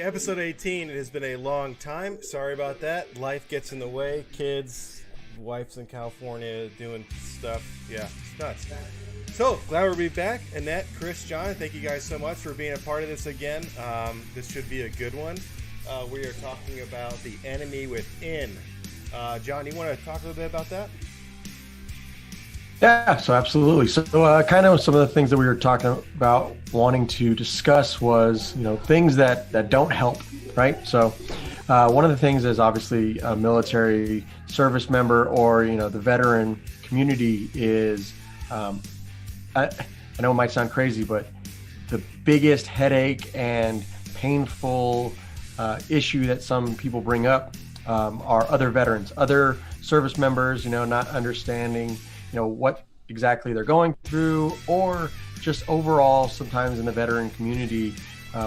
Episode 18. It has been a long time. Sorry about that. Life gets in the way. Kids, wife's in California doing stuff. Yeah, it's nuts. So, glad we'll be back. Annette, Chris, John, thank you guys so much for being a part of this again. This should be a good one. We are talking about the enemy within. John, you want to talk a little bit about that? Yeah, so absolutely. So kind of some of the things that we were talking about wanting to discuss was, things that don't help, right? So one of the things is obviously a military service member or, the veteran community is, I know it might sound crazy, but the biggest headache and painful issue that some people bring up are other veterans, other service members, not understanding what exactly they're going through, or just overall, sometimes in the veteran community,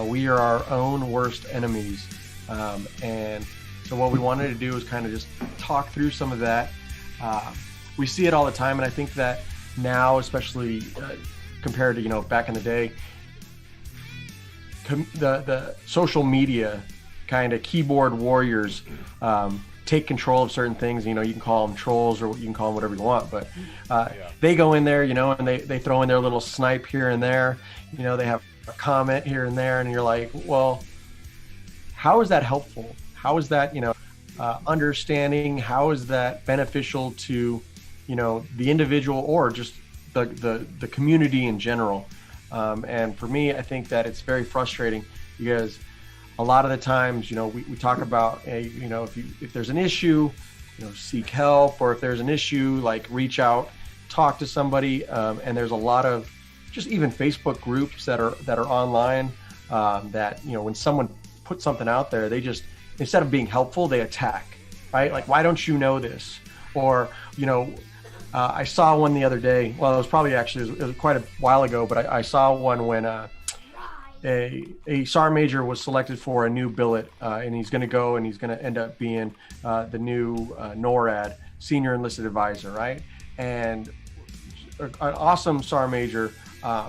we are our own worst enemies. And so what we wanted to do is kind of just talk through some of that. We see it all the time, and I think that now, especially compared to, back in the day, the social media kind of keyboard warriors take control of certain things. You can call them trolls, or you can call them whatever you want, but they go in there, and they throw in their little snipe here and there. They have a comment here and there, and you're like, well, how is that helpful? How is that, understanding? How is that beneficial to, the individual or just the community in general? And for me, I think that it's very frustrating because a lot of the times, we talk about, if there's an issue, seek help, or if there's an issue, like reach out, talk to somebody. And there's a lot of just even Facebook groups that are online that, when someone puts something out there, they just, instead of being helpful, they attack, right? Like, why don't you know this? Or, I saw one the other day. Well, it was probably it was quite a while ago, but I saw one when a sergeant major was selected for a new billet, and he's going to go and he's going to end up being the new NORAD senior enlisted advisor, right? And an awesome sergeant major,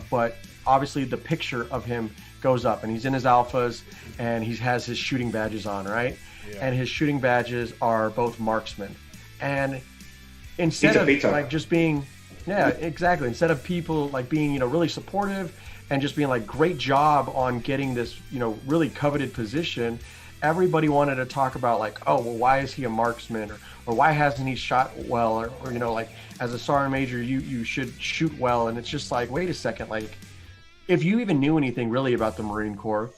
but obviously the picture of him goes up, and he's in his alphas, and he has his shooting badges on, right? Yeah. And his shooting badges are both marksmen. And instead of like just being, exactly. Instead of people like being, really supportive and just being like, great job on getting this, really coveted position, everybody wanted to talk about like, oh, well, why is he a marksman? Or why hasn't he shot well? Or like as a sergeant major, you should shoot well. And it's just like, wait a second, like if you even knew anything really about the Marine Corps,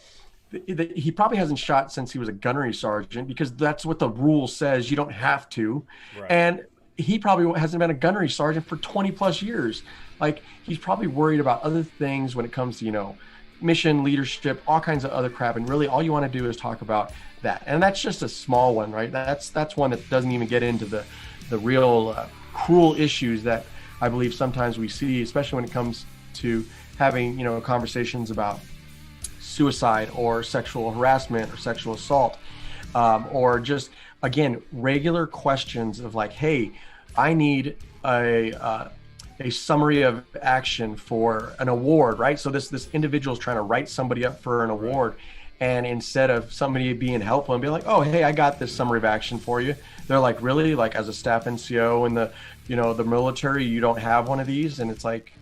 he probably hasn't shot since he was a gunnery sergeant, because that's what the rule says. You don't have to. Right. And he probably hasn't been a gunnery sergeant for 20 plus years. Like he's probably worried about other things when it comes to, mission, leadership, all kinds of other crap. And really all you want to do is talk about that. And that's just a small one, right? That's one that doesn't even get into the real cruel issues that I believe sometimes we see, especially when it comes to having, conversations about suicide or sexual harassment or sexual assault, or just, again, regular questions of like, hey, I need a summary of action for an award, right? So this individual is trying to write somebody up for an award, and instead of somebody being helpful and be like, oh, hey, I got this summary of action for you, they're like, really? Like as a staff NCO in the military, you don't have one of these? And it's like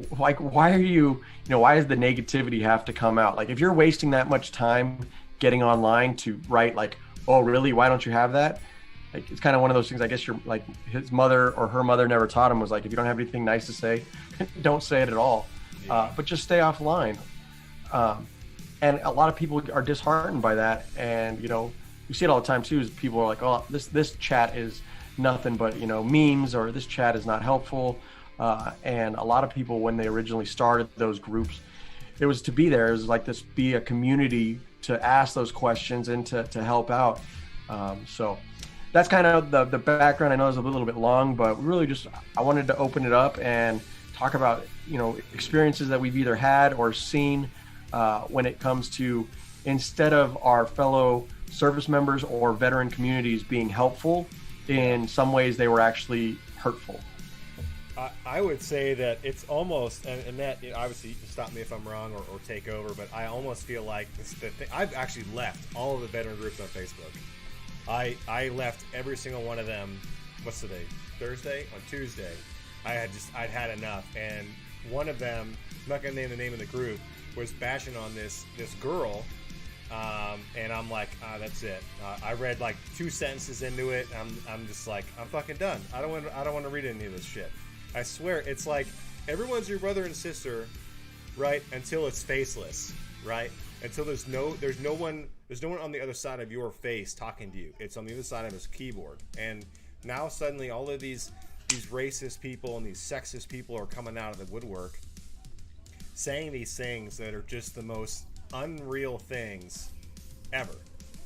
why are you, why does the negativity have to come out? Like if you're wasting that much time getting online to write like, oh really, why don't you have that? Like, it's kind of one of those things. I guess you're like, his mother or her mother never taught him, was like, if you don't have anything nice to say, don't say it at all. But just stay offline. And a lot of people are disheartened by that. And, you know, you see it all the time too, is people are like, oh, this chat is nothing but, you know, memes, or this chat is not helpful. And a lot of people, when they originally started those groups, it was to be there. It was like this, be a community to ask those questions and to help out. So that's kind of the background. I know it's a little bit long, but really just, I wanted to open it up and talk about, you know, experiences that we've either had or seen when it comes to, instead of our fellow service members or veteran communities being helpful, in some ways they were actually hurtful. I would say that it's almost, and Matt, you know, obviously you can stop me if I'm wrong or take over, but I almost feel like I've actually left all of the veteran groups on Facebook. I left every single one of them. What's today? Thursday? On Tuesday, I'd had enough, and one of them, I'm not gonna name the name of the group, was bashing on this girl, and I'm like, that's it. I read like 2 sentences into it. I'm just like, I'm fucking done. I don't want to read any of this shit. I swear, it's like everyone's your brother and sister, right? Until it's faceless, right? Until there's no one on the other side of your face talking to you. It's on the other side of his keyboard. And now suddenly all of these racist people and these sexist people are coming out of the woodwork, saying these things that are just the most unreal things ever.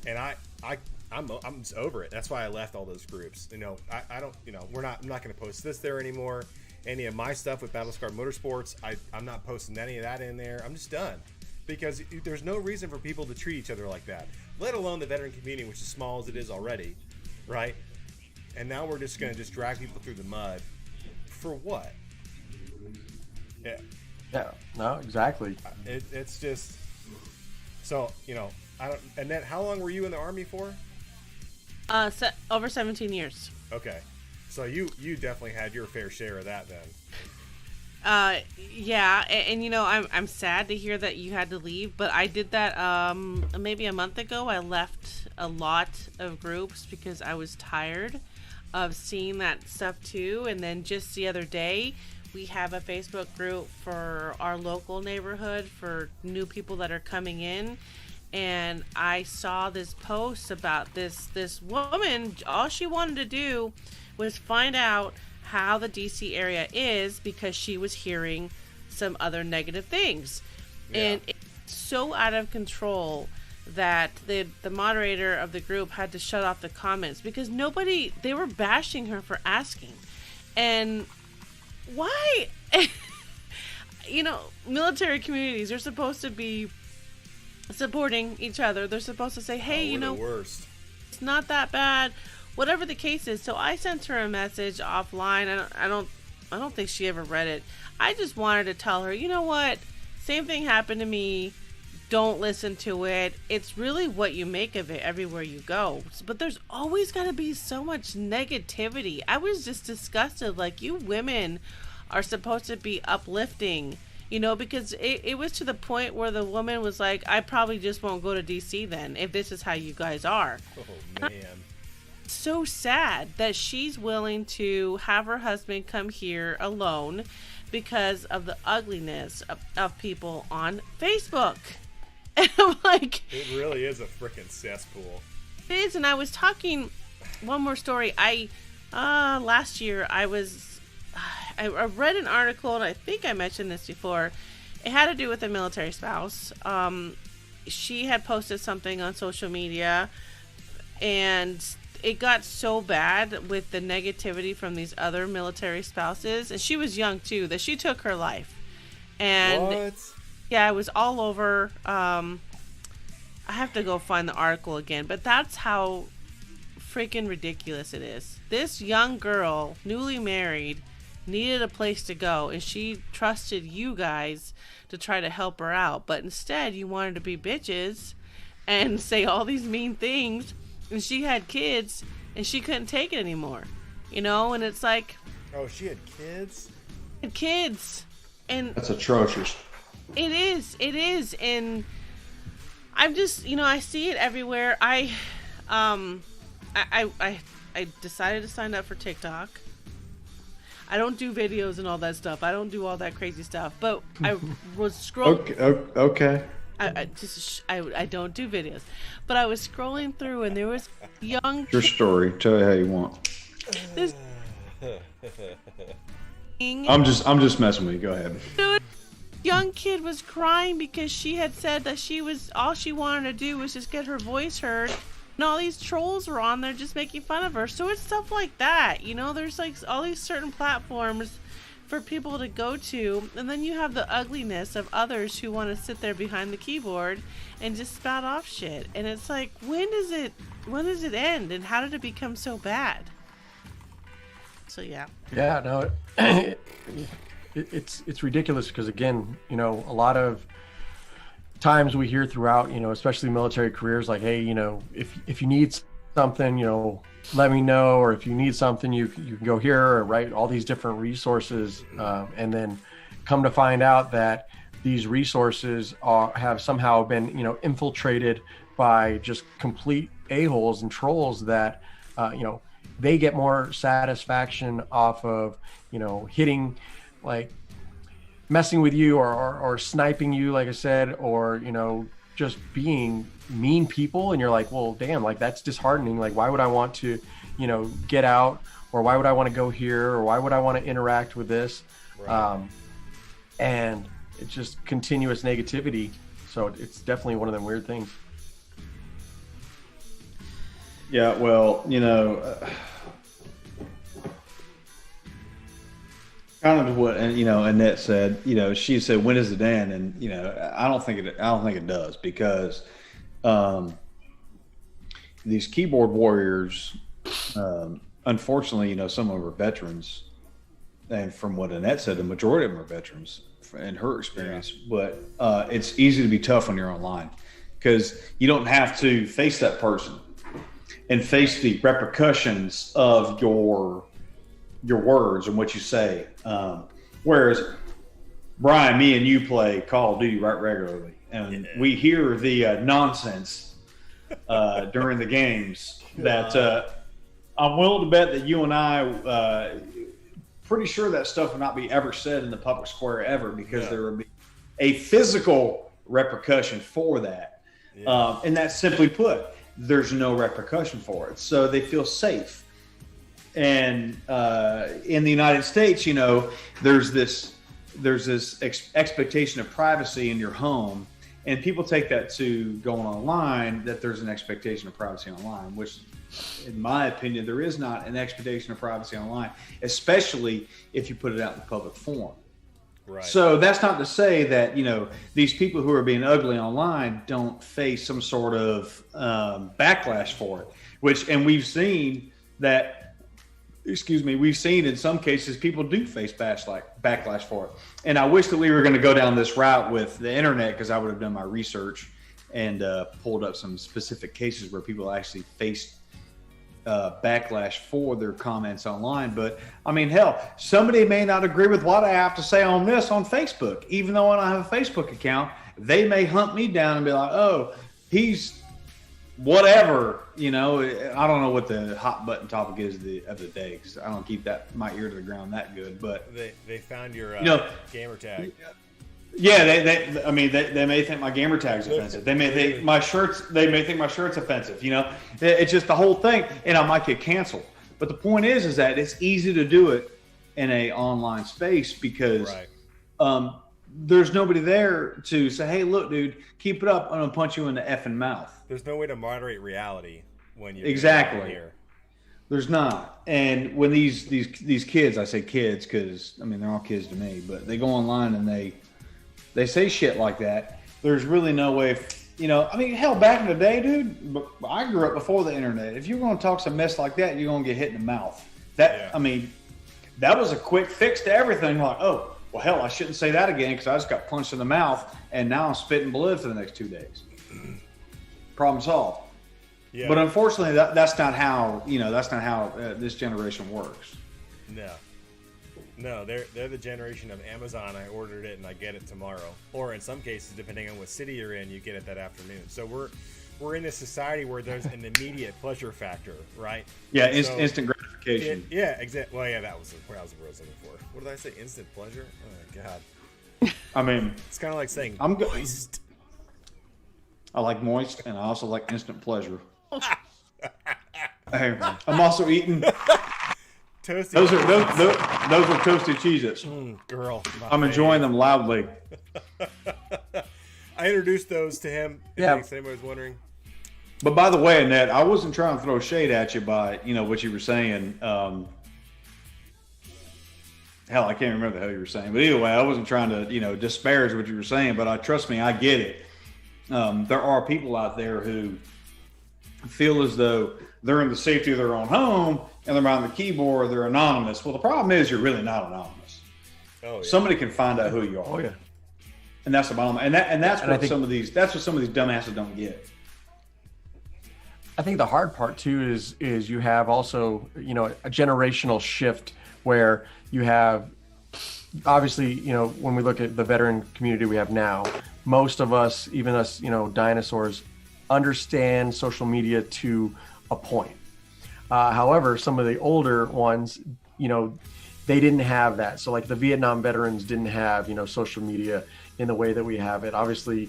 And I'm just over it. That's why I left all those groups. You know, I don't, you know, I'm not going to post this there anymore. Any of my stuff with Battlescar Motorsports, I'm not posting any of that in there. I'm just done. Because there's no reason for people to treat each other like that, let alone the veteran community, which is small as it is already, right? And now we're just going to just drag people through the mud. For what? Yeah. Yeah, no, exactly. It's just, so, you know, Annette, how long were you in the Army for? Over 17 years. Okay. So you definitely had your fair share of that then. Yeah, and you know, I'm sad to hear that you had to leave, but I did that maybe a month ago. I left a lot of groups because I was tired of seeing that stuff too. And then just the other day, we have a Facebook group for our local neighborhood for new people that are coming in. And I saw this post about this woman. All she wanted to do was find out how the DC area is because she was hearing some other negative things. Yeah. And it's so out of control that the moderator of the group had to shut off the comments because they were bashing her for asking. And why? You know, military communities are supposed to be supporting each other. They're supposed to say, hey, you know, worst. It's not that bad, whatever the case is. So I sent her a message offline. I don't think she ever read it. I just wanted to tell her, you know what, same thing happened to me. Don't listen to it. It's really what you make of it everywhere you go. But there's always got to be so much negativity. I was just disgusted. Like, you women are supposed to be uplifting, you know, because it was to the point where the woman was like, I probably just won't go to DC then if this is how you guys are. Oh, man. So sad that she's willing to have her husband come here alone because of the ugliness of people on Facebook. And I'm like, it really is a freaking cesspool. It is. And I was talking, one more story. Last year I read an article, and I think I mentioned this before. It had to do with a military spouse. She had posted something on social media, and it got so bad with the negativity from these other military spouses, and she was young too, that she took her life. And what? Yeah, it was all over. I have to go find the article again, but that's how freaking ridiculous it is. This young girl, newly married, needed a place to go, and she trusted you guys to try to help her out, but instead you wanted to be bitches and say all these mean things, and she had kids and she couldn't take it anymore, you know. And it's like, oh, she had kids? Had kids. And that's atrocious. It is, and I'm just, I see it everywhere. I decided to sign up for TikTok. I don't do videos and all that stuff. I don't do all that crazy stuff. But I was scrolling. Okay. I don't do videos, but I was scrolling through and there was young. Your story. Tell it how you want. This. I'm just messing with you. Go ahead. Dude, young kid was crying because she had said that all she wanted to do was just get her voice heard, and all these trolls were on there just making fun of her. So it's stuff like that, there's like all these certain platforms for people to go to, and then you have the ugliness of others who want to sit there behind the keyboard and just spout off shit. And it's like, when does it end, and how did it become so bad? So yeah. Yeah, no, it's ridiculous because, again, a lot of times we hear throughout, especially military careers, like, hey, if you need something, let me know, or if you need something, you can go here, or right, all these different resources, and then come to find out that these resources have somehow been, infiltrated by just complete a-holes and trolls that, they get more satisfaction off of, hitting, like, messing with you or sniping you, like I said, or, just being mean people. And you're like, well, damn, like, that's disheartening. Like, why would I want to, get out, or why would I want to go here, or why would I want to interact with this? Right. And it's just continuous negativity. So it's definitely one of them weird things. Yeah, well, kind of what Annette said. She said, "When does it end?" And I don't think it does, because these keyboard warriors, unfortunately, some of them are veterans, and from what Annette said, the majority of them are veterans in her experience. Yeah. But it's easy to be tough when you're online, because you don't have to face that person and face the repercussions of your words and what you say. Whereas Brian, me and you play Call of Duty right regularly, and we hear the nonsense during the games that I'm willing to bet that you and I, pretty sure that stuff would not be ever said in the public square ever, because there would be a physical repercussion for that. Yeah. And that's simply put, there's no repercussion for it. So they feel safe. And in the United States, there's this expectation of privacy in your home, and people take that to going online, that there's an expectation of privacy online, which, in my opinion, there is not an expectation of privacy online, especially if you put it out in the public forum. Right. So that's not to say that, these people who are being ugly online don't face some sort of backlash for it, and we've seen that, we've seen in some cases people do face backlash for it. And I wish that we were going to go down this route with the internet, because I would have done my research and pulled up some specific cases where people actually faced backlash for their comments online. But I mean, hell, somebody may not agree with what I have to say on this on Facebook. Even though I don't have a Facebook account, they may hunt me down and be like, oh, he's whatever, I don't know what the hot button topic is of the day, because I don't keep my ear to the ground that good. But they found your gamer tag. Yeah, they may think my gamer tag's offensive. They may think my shirt's offensive. It's just the whole thing, and I might get canceled. But the point is that it's easy to do it in a online space, because there's nobody there to say, hey, look, dude, keep it up, I'm gonna punch you in the effing mouth. There's no way to moderate reality when you're here. There's not. And when these kids, I say kids because they're all kids to me, but they go online and they say shit like that. There's really no way, hell, back in the day, dude, I grew up before the internet. If you're going to talk some mess like that, you're going to get hit in the mouth. That was a quick fix to everything. Like, oh, well, hell, I shouldn't say that again, because I just got punched in the mouth and now I'm spitting blood for the next 2 days. Problem solved. Yeah. But unfortunately, that's not how this generation works. No, they're the generation of Amazon. I ordered it and I get it tomorrow, or in some cases, depending on what city you're in, you get it that afternoon. So we're in a society where there's an immediate pleasure factor, right? Yeah, instant gratification. Yeah, exactly. Well, yeah, that was what I was looking for. What did I say? Instant pleasure? Oh my god. I mean, It's kind of like saying I'm moist. I like moist, and I also like instant pleasure. Hey, I'm also eating. Toasty. Those are toasted Cheez-Its. Girl. I'm enjoying them loudly. I introduced those to him. Yeah. In case anybody was wondering. But by the way, Annette, I wasn't trying to throw shade at you by what you were saying. Hell, I can't remember the hell you were saying. But either way, I wasn't trying to disparage what you were saying. But trust me, I get it. There are people out there who feel as though they're in the safety of their own home and they're behind the keyboard. They're anonymous. Well, the problem is you're really not anonymous. Oh, yeah. Somebody can find out who you are. Oh yeah. And that's the bottom. And that's what some of these dumbasses don't get. I think the hard part too is you have also a generational shift where you have obviously when we look at the veteran community we have now, most of us, even us dinosaurs, understand social media to a point. However, some of the older ones, they didn't have that. So like the Vietnam veterans didn't have social media in the way that we have it. Obviously,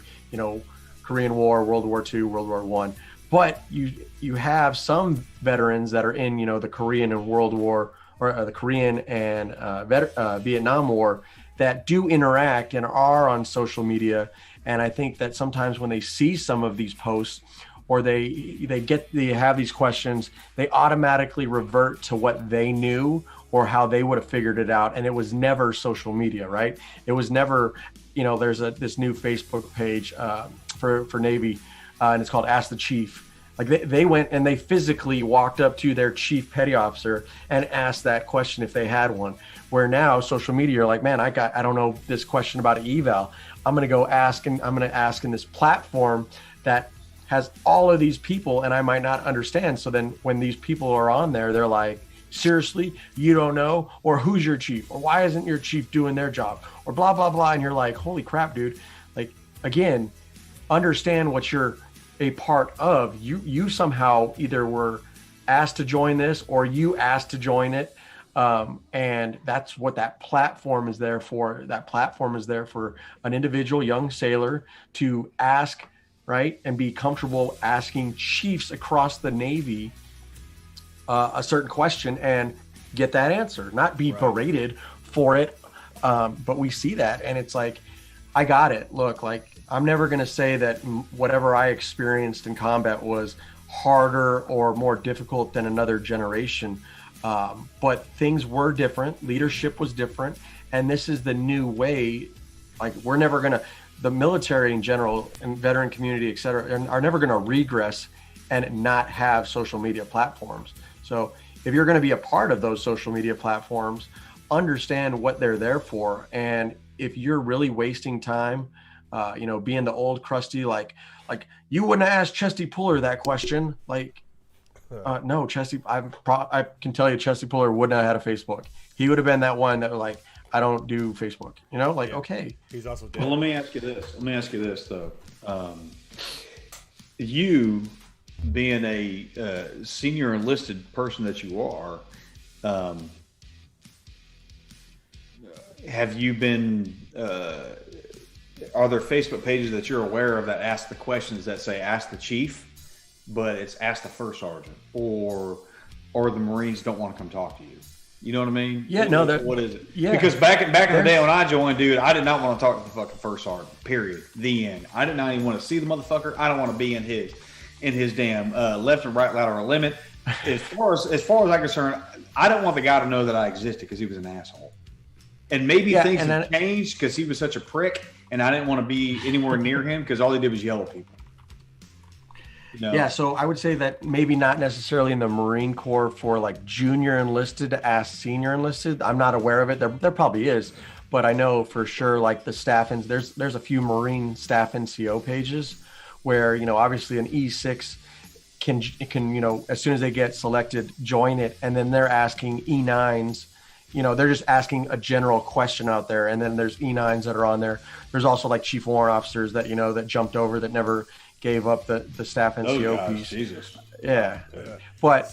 Korean War, World War II, World War One. But you have some veterans that are in the Korean and World War, or the Korean and Vietnam War, that do interact and are on social media. And I think that sometimes when they see some of these posts, or they have these questions, they automatically revert to what they knew or how they would have figured it out. And it was never social media, right? It was never, there's this new Facebook page for Navy, and it's called Ask the Chief. Like they went and they physically walked up to their chief petty officer and asked that question if they had one. Where now social media, you're like, man, I don't know this question about an eval. I'm going to go ask, and I'm going to ask in this platform that has all of these people, and I might not understand. So then when these people are on there, they're like, seriously, you don't know? Or who's your chief? Or why isn't your chief doing their job? Or blah, blah, blah. And you're like, holy crap, dude. Like, again, understand what you're a part of. You somehow either were asked to join this or you asked to join it. And that's what that platform is there for. That platform is there for an individual young sailor to ask, right, and be comfortable asking chiefs across the Navy a certain question and get that answer, not be berated for it. But we see that, and it's like, I got it. Look, like, I'm never going to say that whatever I experienced in combat was harder or more difficult than another generation. But things were different. Leadership was different. And this is the new way. Like, we're never going to, the military in general and veteran community, et cetera, are never going to regress and not have social media platforms. So if you're going to be a part of those social media platforms, understand what they're there for. And if you're really wasting time, being the old crusty, like you wouldn't have asked Chesty Puller that question. Like, no, Chesty, I can tell you Chesty Puller wouldn't have had a Facebook. He would have been that one that was like, I don't do Facebook, okay. He's also dead. Well, let me ask you this though. You being a senior enlisted person that you are, have you been, are there Facebook pages that you're aware of that ask the questions that say ask the chief, but it's ask the first sergeant, or the Marines don't want to come talk to you? You know what I mean? Yeah, what is it? Yeah. Because back in the day when I joined, dude, I did not want to talk to the fucking first sergeant. Period. The end. I did not even want to see the motherfucker. I don't want to be in his damn left and right lateral limit. As far as I'm concerned, I don't want the guy to know that I existed because he was an asshole. And maybe things have changed because he was such a prick, and I didn't want to be anywhere near him because all he did was yell at people. Yeah, so I would say that maybe not necessarily in the Marine Corps for like junior enlisted to ask senior enlisted. I'm not aware of it. There probably is, but I know for sure like the staff, and there's a few Marine staff NCO pages where, obviously an E6 can as soon as they get selected, join it, and then they're asking E9s they're just asking a general question out there. And then there's E9s that are on there. There's also like chief warrant officers that, that jumped over, that never gave up the staff NCO piece. Jesus. Yeah. But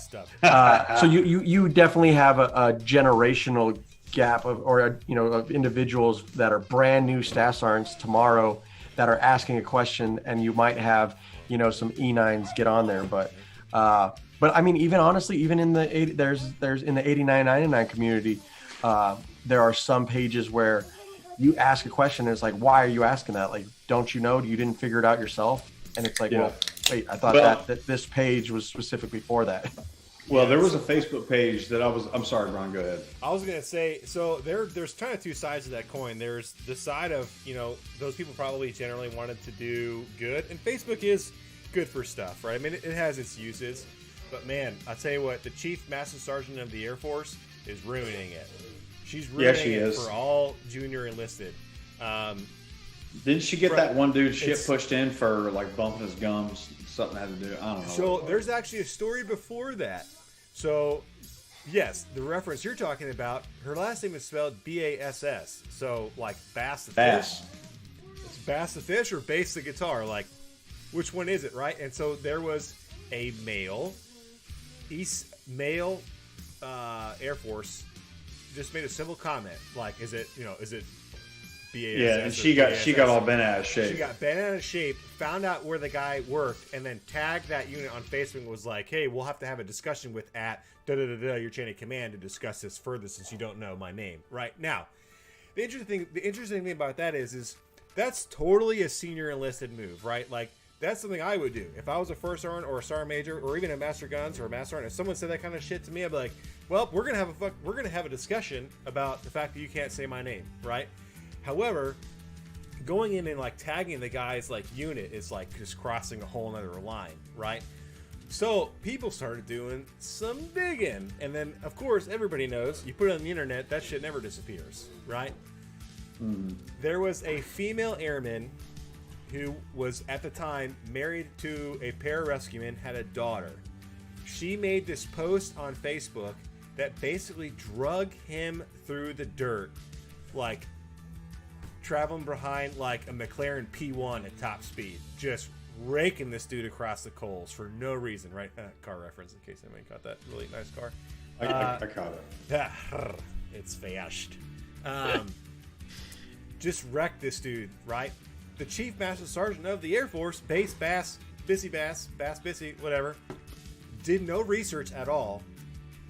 so you definitely have a generational gap of individuals that are brand new staff sergeants tomorrow that are asking a question, and you might have, some E9s get on there. But I mean, even honestly, even in the there's in the 8999 community, there are some pages where you ask a question and it's like, why are you asking that? Like, don't you know? You didn't figure it out yourself? And it's like, well, wait, I thought that this page was specifically for that. Well, there was a Facebook page that I'm sorry, Brian, go ahead. I was going to say, so there's kind of two sides of that coin. There's the side of, those people probably generally wanted to do good. And Facebook is good for stuff, right? I mean, it has its uses. But, man, I'll tell you what, the Chief Master Sergeant of the Air Force is ruining it. She's ruining it for all junior enlisted. Didn't she get that one dude shit pushed in for, like, bumping his gums? Something had to do, I don't know. So there's actually a story before that. So, yes, the reference you're talking about, her last name is spelled B-A-S-S. So, like, Bass the Fish. It's Bass the Fish or Bass the Guitar. Like, which one is it, right? And so there was a male Air Force just made a simple comment. Like, is it B-A-S-S? Yeah, and she got all bent out of shape. She got bent out of shape, found out where the guy worked, and then tagged that unit on Facebook and was like, hey, we'll have to have a discussion with your chain of command to discuss this further since you don't know my name. Right now, the interesting thing about that is that's totally a senior enlisted move, right? Like, that's something I would do. If I was a first sergeant or a sergeant major or even a master guns or a master sergeant, if someone said that kind of shit to me, I'd be like, well, we're gonna have a discussion about the fact that you can't say my name, right? However, going in and like tagging the guy's like unit is like just crossing a whole nother line, right? So people started doing some digging, and then of course everybody knows you put it on the internet, that shit never disappears, right? There was a female airman who was at the time married to a pararescueman, had a daughter. She made this post on Facebook that basically drug him through the dirt, like traveling behind like a McLaren P1 at top speed, just raking this dude across the coals for no reason, right? Car reference in case anybody caught that. Really nice car. I caught it. Yeah, it's fast. Just wrecked this dude, right? The Chief Master Sergeant of the Air Force, Bass, Bissy, whatever, did no research at all,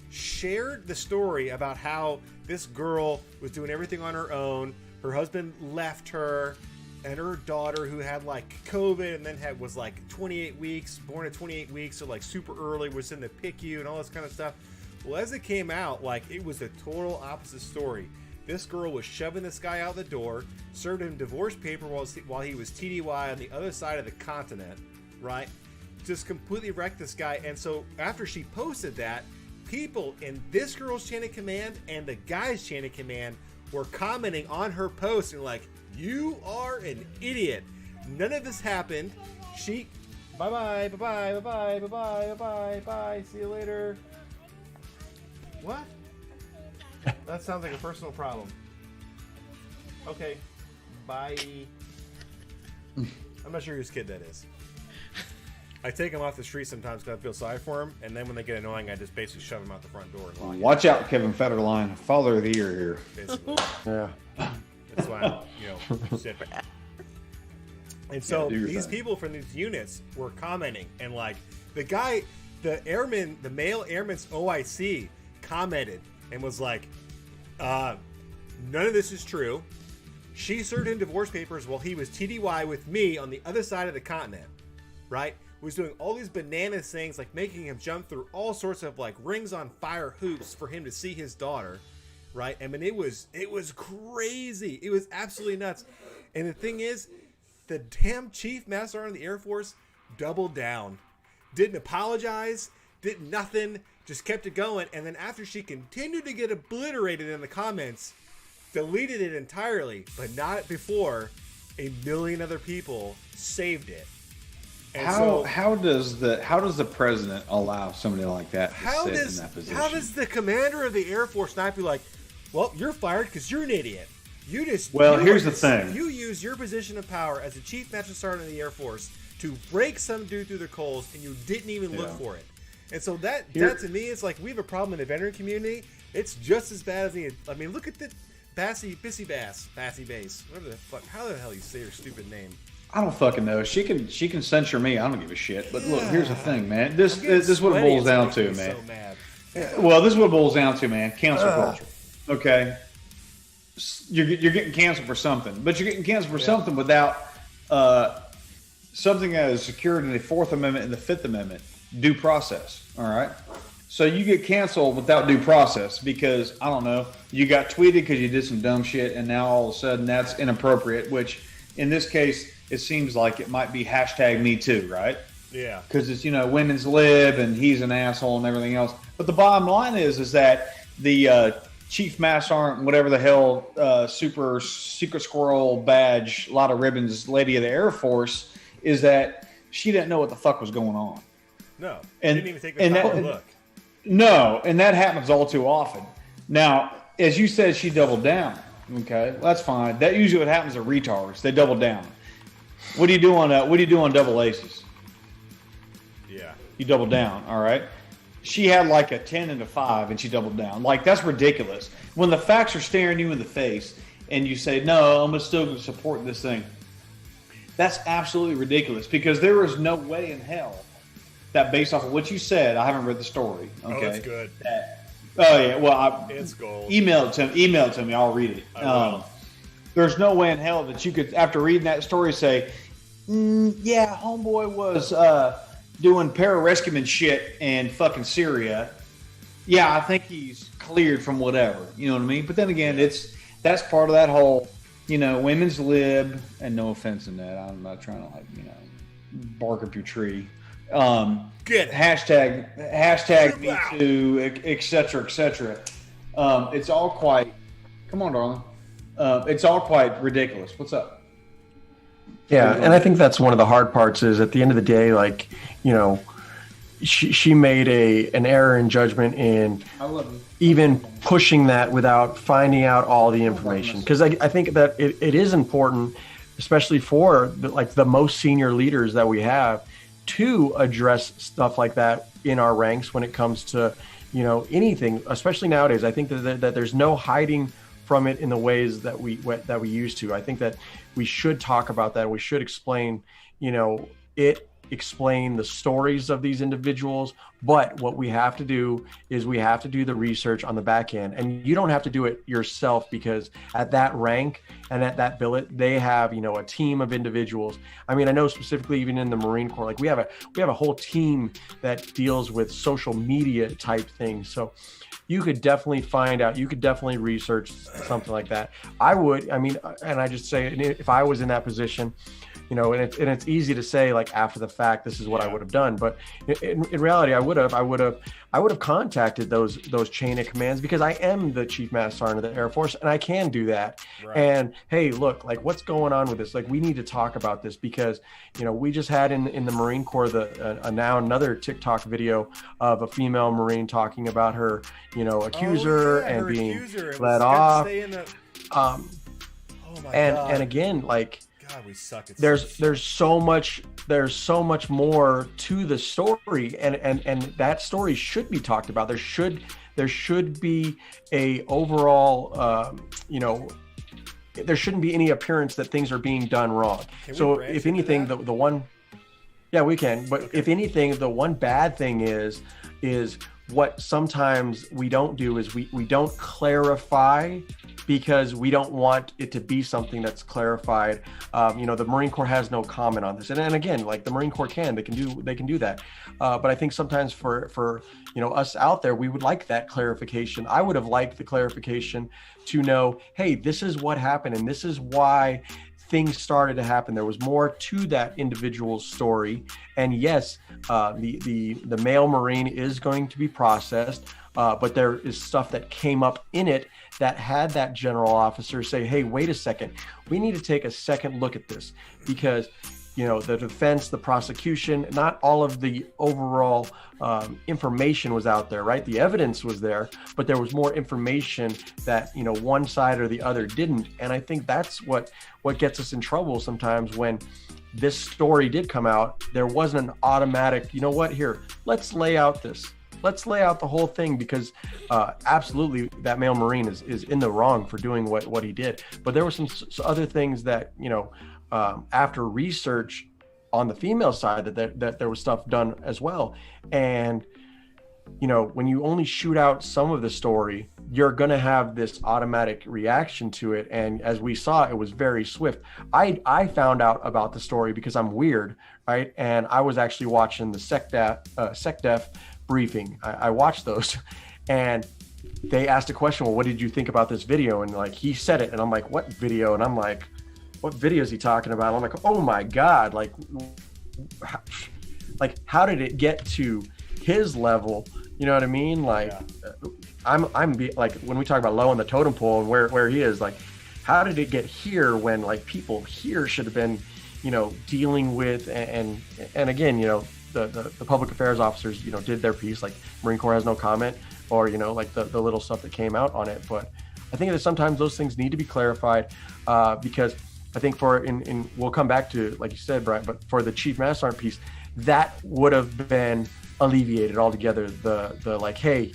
shared the story about how this girl was doing everything on her own. Her husband left her, and her daughter, who had like COVID and then was like 28 weeks, born at 28 weeks, so like super early, was in the PICU and all this kind of stuff. Well, as it came out, like it was the total opposite story. This girl was shoving this guy out the door, served him divorce paper while he was TDY on the other side of the continent, right? Just completely wrecked this guy. And so after she posted that, people in this girl's chain of command and the guy's chain of command were commenting on her post and like, you are an idiot. None of this happened. She, bye, see you later. What? That sounds like a personal problem. Okay, bye. I'm not sure whose kid that is. I take them off the street sometimes because I feel sorry for them, and then when they get annoying, I just basically shove them out the front door and lock it. Watch out, Kevin Federline. Father of the year here. Basically. Yeah. That's why I'm, sit back. And so these people from these units were commenting, and like the guy, the male airman's OIC commented and was like, none of this is true. She served him divorce papers while he was TDY with me on the other side of the continent, right? Was doing all these bananas things, like making him jump through all sorts of like rings on fire hoops for him to see his daughter, right? I mean, it was crazy. It was absolutely nuts. And the thing is, the damn Chief Master Sergeant of the Air Force doubled down, didn't apologize, did nothing, just kept it going. And then after she continued to get obliterated in the comments, deleted it entirely, but not before a million other people saved it. And how does the president allow somebody like that to sit in that position? How does the commander of the Air Force not be like, Well, you're fired because you're an idiot. Here's the thing. You use your position of power as a chief master sergeant of the Air Force to break some dude through their coals, and you didn't even look for it. And so that to me is like, we have a problem in the veteran community. It's just as bad as look at the Bassy Bass, whatever the fuck. How the hell you say her stupid name? I don't fucking know. She can censure me. I don't give a shit. But look, here's the thing, man. This is what it boils down to, man. So mad. Well, this is what it boils down to, man. Cancel culture. Okay, you're getting canceled for something, but you're getting canceled for something without something that is secured in the Fourth Amendment and the Fifth Amendment, due process. All right. So you get canceled without due process because, I don't know, you got tweeted because you did some dumb shit, and now all of a sudden that's inappropriate, which in this case, it seems like it might be #MeToo, right? Yeah. Because it's, women's lib and he's an asshole and everything else. But the bottom line is that the Chief Master Sergeant, whatever the hell, super secret squirrel badge, a lot of ribbons, lady of the Air Force, is that she didn't know what the fuck was going on. No. And didn't even take the time to look. No, and that happens all too often. Now, as you said, she doubled down. Okay, well, that's fine. That usually what happens to retards. They double down. What do you do on double aces? Yeah. You double down, all right? She had like a 10 and a 5, and she doubled down. Like, that's ridiculous. When the facts are staring you in the face, and you say, no, I'm still going to support this thing, that's absolutely ridiculous, because there is no way in hell that, based off of what you said, I haven't read the story. Okay? Oh, that's good. It's gold. Email it to me. I'll read it. There's no way in hell that you could, after reading that story, say, yeah, homeboy was doing pararescueman shit in fucking Syria. Yeah, I think he's cleared from whatever. You know what I mean? But then again, that's part of that whole, women's lib, and no offense in that. I'm not trying to bark up your tree. Good. Hashtag me too, et cetera. It's all quite, come on, darling. It's all quite ridiculous. What's up? Yeah, and I think that's one of the hard parts is at the end of the day, she made an error in judgment in even pushing that without finding out all the information. Because I think that it is important, especially for the most senior leaders that we have, to address stuff like that in our ranks when it comes to, anything, especially nowadays. I think that there's no hiding from it in the ways that we used to. I think that we should talk about that. We should explain, explain the stories of these individuals. But what we have to do is we have to do the research on the back end, and you don't have to do it yourself, because at that rank and at that billet, they have, a team of individuals. I mean, I know specifically even in the Marine Corps, we have a whole team that deals with social media type things. So you could definitely find out, you could definitely research something like that. I would, and I just say, if I was in that position, and it's easy to say after the fact, this is what I would have done. But in reality, I would have contacted those chain of commands, because I am the Chief Master Sergeant of the Air Force, and I can do that. Right. And hey, look, what's going on with this? We need to talk about this, because we just had in the Marine Corps now another TikTok video of a female Marine talking about her accuser and being let off. Oh my God. And again, God, we suck at there's so much more to the story, and that story should be talked about. There should be a overall there shouldn't be any appearance that things are being done wrong. So if anything, the one, yeah, we can. But okay. If anything, the one bad thing is what sometimes we don't do is we don't clarify, because we don't want it to be something that's clarified. The Marine Corps has no comment on this, and again, the Marine Corps they can do that. But I think sometimes for us out there, we would like that clarification. I would have liked the clarification to know, hey, this is what happened, and this is why things started to happen. There was more to that individual's story, and yes, the male Marine is going to be processed, but there is stuff that came up in it that had that general officer say, hey, wait a second, we need to take a second look at this, because the defense, the prosecution, not all of the overall information was out there, right? The evidence was there, but there was more information that, one side or the other didn't. And I think that's what gets us in trouble sometimes. When this story did come out, there wasn't an automatic, here, let's lay out the whole thing, because absolutely that male Marine is in the wrong for doing what he did. But there were some other things that, after research on the female side, that there was stuff done as well. And, when you only shoot out some of the story, you're going to have this automatic reaction to it. And as we saw, it was very swift. I found out about the story because I'm weird, right? And I was actually watching the SecDef briefing. I watched those, and they asked a question, well, what did you think about this video? And like, he said it, and I'm like, what video? And I'm like, what video is he talking about? I'm like, oh my God, like how did it get to his level? You know what I mean? Like, I'm like, when we talk about low on the totem pole and where he is, like, how did it get here when like people here should have been, dealing with, and again, the public affairs officers, did their piece, like Marine Corps has no comment, or, like the little stuff that came out on it. But I think that sometimes those things need to be clarified, because I think we'll come back to, like you said, Brian, but for the Chief Master Sergeant piece, that would have been alleviated altogether. The like, hey,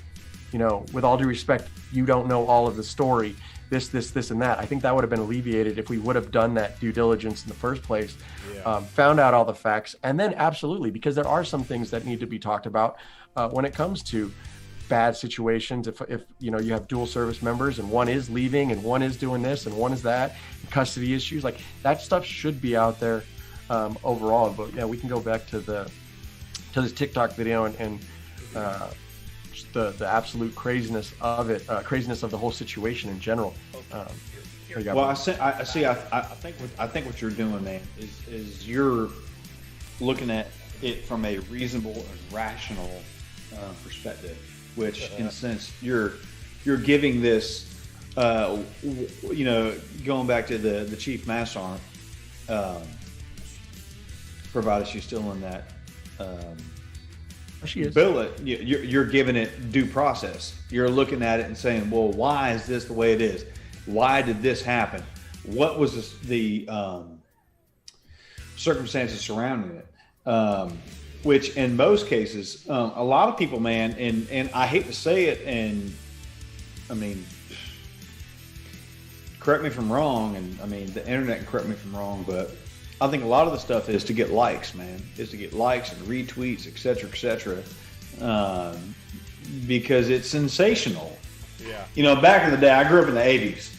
with all due respect, you don't know all of the story, this, and that. I think that would have been alleviated if we would have done that due diligence in the first place, found out all the facts, and then absolutely, because there are some things that need to be talked about when it comes to bad situations. If you have dual service members and one is leaving and one is doing this and one is that, custody issues, like that stuff should be out there overall. But yeah, we can go back to this TikTok video and just the absolute craziness of it, craziness of the whole situation in general. Well, I think what you're doing, man, is you're looking at it from a reasonable and rational perspective, which in a sense you're giving this, going back to the Chief Master Sergeant, provided she's still in that she is. billet, you're giving it due process. You're looking at it and saying, well, why is this the way it is? Why did this happen? What was the circumstances surrounding it? Which in most cases, a lot of people, man, and I hate to say it, and I mean, correct me if I'm wrong, and I mean, the internet can correct me if I'm wrong, but I think a lot of the stuff is to get likes, man, is to get likes and retweets, et cetera, because it's sensational. Yeah. Back in the day, I grew up in the 80s.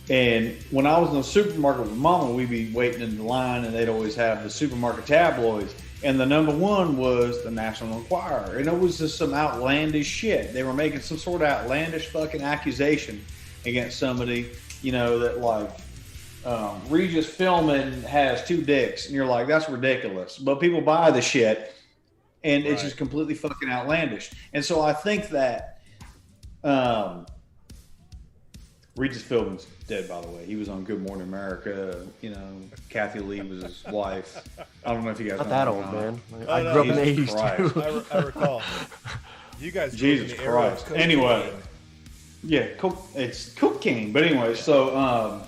And when I was in the supermarket with Mama, we'd be waiting in the line, and they'd always have the supermarket tabloids. And the number one was the National Enquirer. And it was just some outlandish shit. They were making some sort of outlandish fucking accusation against somebody, that like, Regis Philbin has 2 dicks. And you're like, that's ridiculous. But people buy the shit, and it's just completely fucking outlandish. And so I think that Regis Philbin's dead, by the way. He was on Good Morning America. Kathy Lee was his wife. I don't know if you guys know. Not that old, man. I grew up in the 80s, too. I recall. You guys Jesus Christ. Anyway. Yeah, it's cocaine. But anyway, so,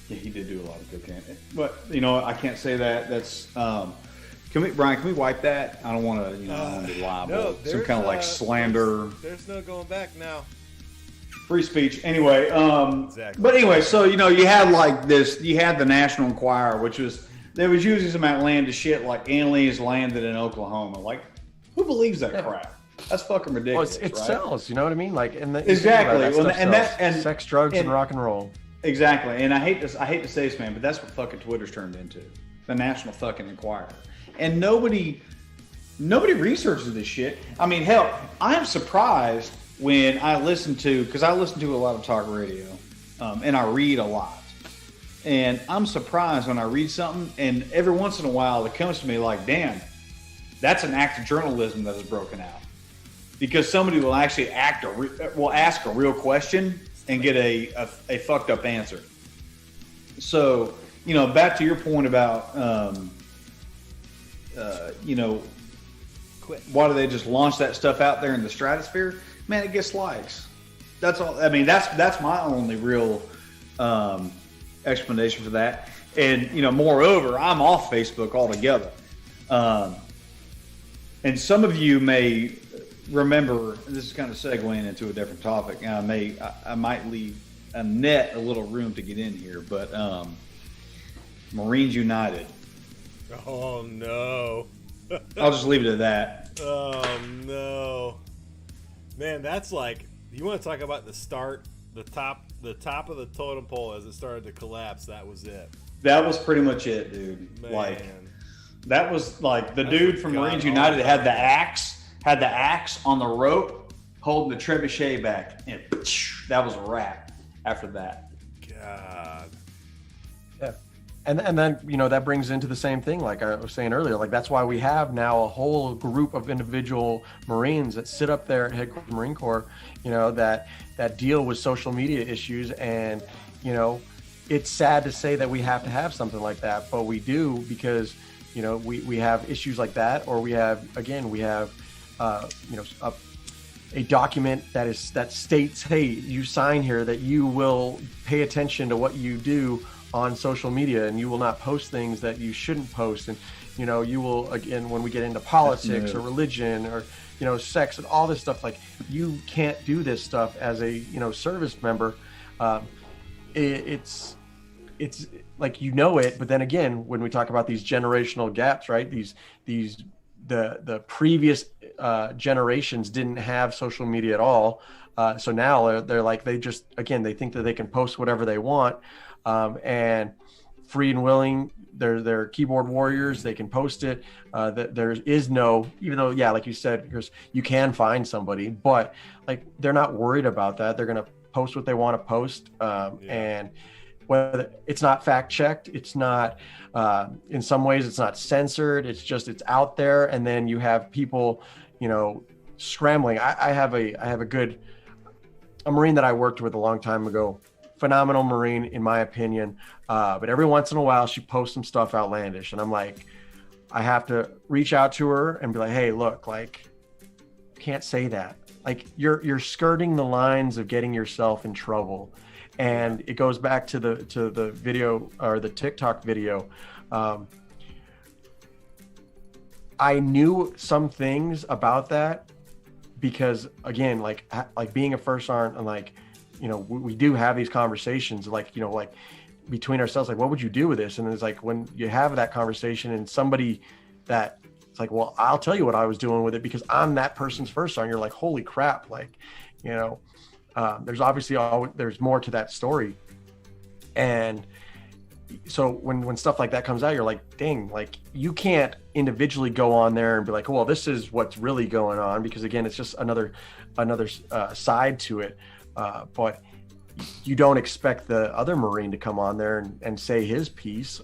yeah, he did do a lot of cocaine. But, I can't say that. That's, Brian, can we wipe that? I don't want to, I don't be liable. No, some kind of like slander. There's no going back now. Free speech. Anyway, Exactly. But anyway, so, you had like this, you had the National Enquirer, which was, they was using some outlandish shit like aliens landed in Oklahoma. Like, who believes that crap? That's fucking ridiculous. Well, it right? sells, you know what I mean? Like, exactly. And sex, drugs, and rock and roll. Exactly. And I hate to say this, man, but that's what fucking Twitter's turned into. The National fucking Enquirer. And nobody researches this shit. I mean, hell, I'm surprised when I listen to, because I listen to a lot of talk radio, and I read a lot. And I'm surprised when I read something, and every once in a while it comes to me like, damn, that's an act of journalism that is broken out. Because somebody will actually will ask a real question and get a fucked up answer. So back to your point about, why do they just launch that stuff out there in the stratosphere? Man, it gets likes. That's all. I mean, that's my only real explanation for that. And moreover, I'm off Facebook altogether. And some of you may remember, and this is kind of segueing into a different topic. I might leave Annette a little room to get in here, but Marines United. Oh no! I'll just leave it at that. Oh no, man, that's like, you want to talk about the start, the top of the totem pole as it started to collapse. That was it. That was pretty much it, dude. Man. Like, that was like the dude from Marines United had the axe on the rope, holding the trebuchet back, and that was a wrap after that. God. Yeah. And then, that brings into the same thing, like I was saying earlier, like that's why we have now a whole group of individual Marines that sit up there at Headquarters Marine Corps, that deal with social media issues. And, it's sad to say that we have to have something like that, but we do, because, we have issues like that, or we have a document that states, hey, you sign here that you will pay attention to what you do on social media, and you will not post things that you shouldn't post. And, you will, again, when we get into politics or religion or, sex and all this stuff, like, you can't do this stuff as a, service member. It's like, it, but then again, when we talk about these generational gaps, right? The previous generations didn't have social media at all. So now they're like, they think that they can post whatever they want. And free and willing, they're keyboard warriors. They can post it. There is no, even though, like you said, you can find somebody, but like, they're not worried about that. They're going to post what they want to post. And whether it's not fact checked, it's not, in some ways it's not censored. It's out there. And then you have people, scrambling. I have a Marine that I worked with a long time ago. Phenomenal Marine, in my opinion. But every once in a while, she posts some stuff outlandish. And I'm like, I have to reach out to her and be like, hey, look, like, can't say that. Like, you're skirting the lines of getting yourself in trouble. And it goes back to the video, or the TikTok video. I knew some things about that because, again, like being a first sergeant, and like, we do have these conversations, like, like between ourselves, like, what would you do with this? And it's like, when you have that conversation and somebody that it's like, well, I'll tell you what I was doing with it because I'm that person's first sergeant. You're like, holy crap. Like, there's obviously there's more to that story. And so when stuff like that comes out, you're like, dang, like, you can't individually go on there and be like, well, this is what's really going on, because again, it's just another side to it. But you don't expect the other Marine to come on there and say his piece.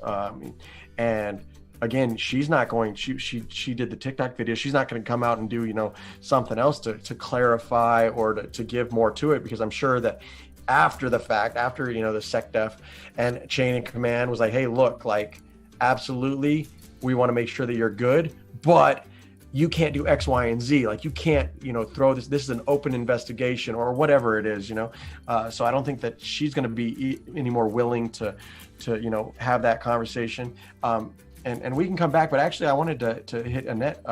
And again, she's not going, she did the TikTok video. She's not going to come out and do, something else to clarify or to give more to it, because I'm sure that after the fact, the SecDef and chain of command was like, hey, look, like, absolutely, we want to make sure that you're good, but you can't do X, Y, and Z. Like, you can't, throw this is an open investigation or whatever it is, so I don't think that she's going to be any more willing to have that conversation. And we can come back, but actually I wanted to hit Annette.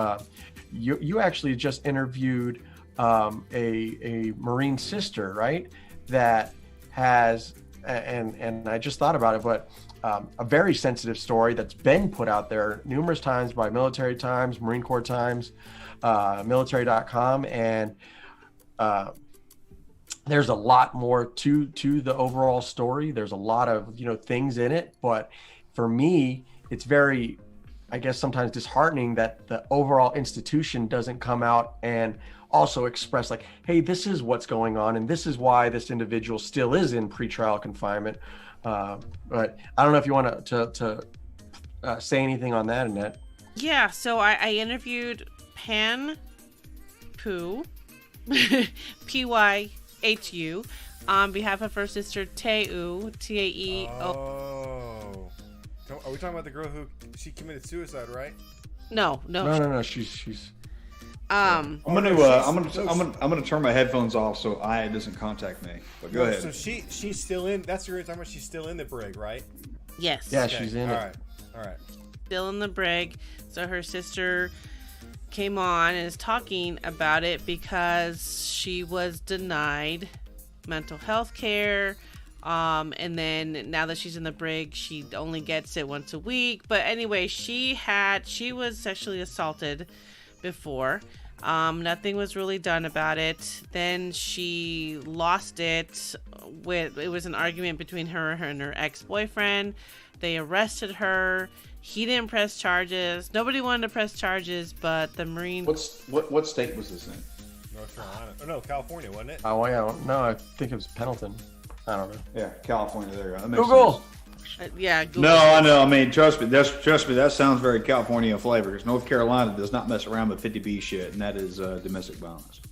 You actually just interviewed a Marine sister, right? That has, and I just thought about it, but a very sensitive story that's been put out there numerous times by Military Times, Marine Corps Times, military.com. And there's a lot more to the overall story. There's a lot of, things in it, but for me, it's very, I guess, sometimes disheartening that the overall institution doesn't come out and also express like, hey, this is what's going on, and this is why this individual still is in pretrial confinement. But I don't know if you want to say anything on that, Annette. Yeah, so I interviewed Pan Poo, P-Y-H-U, on behalf of her sister Taeu, Taeo. Oh. Are we talking about the girl who she committed suicide, right? No. She's. I'm gonna turn my headphones off so it doesn't contact me. But go ahead. So she's still in. That's what you're talking about. She's still in the brig, right? Yes. Yeah, Okay. she's in it. All right. Still in the brig. So her sister came on and is talking about it because she was denied mental health care. And then now that she's in the brig, she only gets it once a week. But anyway, she was sexually assaulted before. Nothing was really done about it. Then she lost it. It was an argument between her and her ex-boyfriend. They arrested her. He didn't press charges. Nobody wanted to press charges, but the Marine. What state was this in? North Carolina. Oh no, California, wasn't it? Oh yeah, no, I think it was Pendleton. I don't know. Yeah, California. There you go. That makes Google. sense. Yeah. Google. No, I know. I mean, trust me. That sounds very California flavor. Because North Carolina does not mess around with 50B shit, and that is domestic violence.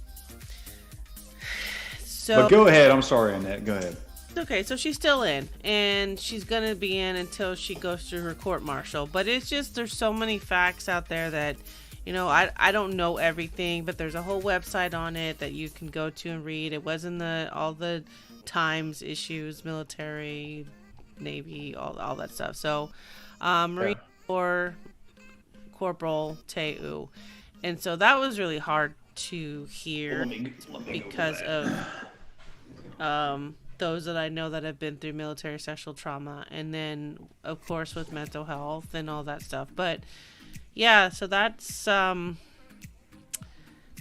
So. But go ahead. I'm sorry, Annette. Go ahead. Okay, so she's still in, and she's gonna be in until she goes through her court martial. But it's just there's so many facts out there that, I don't know everything, but there's a whole website on it that you can go to and read. It was in all the Times issues, military, Navy, all that stuff. So, Marine Corps Corporal Teu, and so that was really hard to hear because of those that I know that have been through military sexual trauma, and then of course with mental health and all that stuff. But yeah, so that's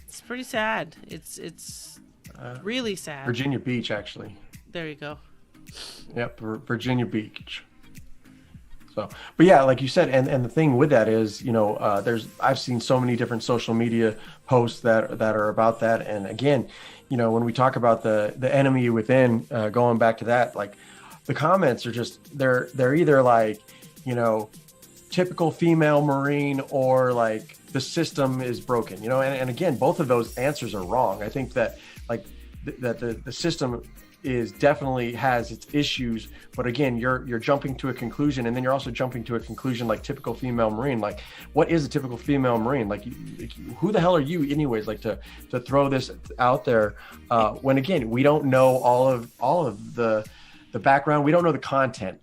it's pretty sad. It's really sad. Virginia Beach, actually. There you go. Yep, Virginia Beach. So, but yeah, like you said, and the thing with that is, I've seen so many different social media posts that are about that, and again, when we talk about the enemy within, going back to that, like the comments are just they're either like, typical female Marine or like the system is broken, and again, both of those answers are wrong. I think that like that the system is definitely has its issues, but again, you're jumping to a conclusion, and then you're also jumping to a conclusion like typical female Marine. Like, what is a typical female Marine? Like who the hell are you anyways, like to throw this out there when again, we don't know all of the background, we don't know the content.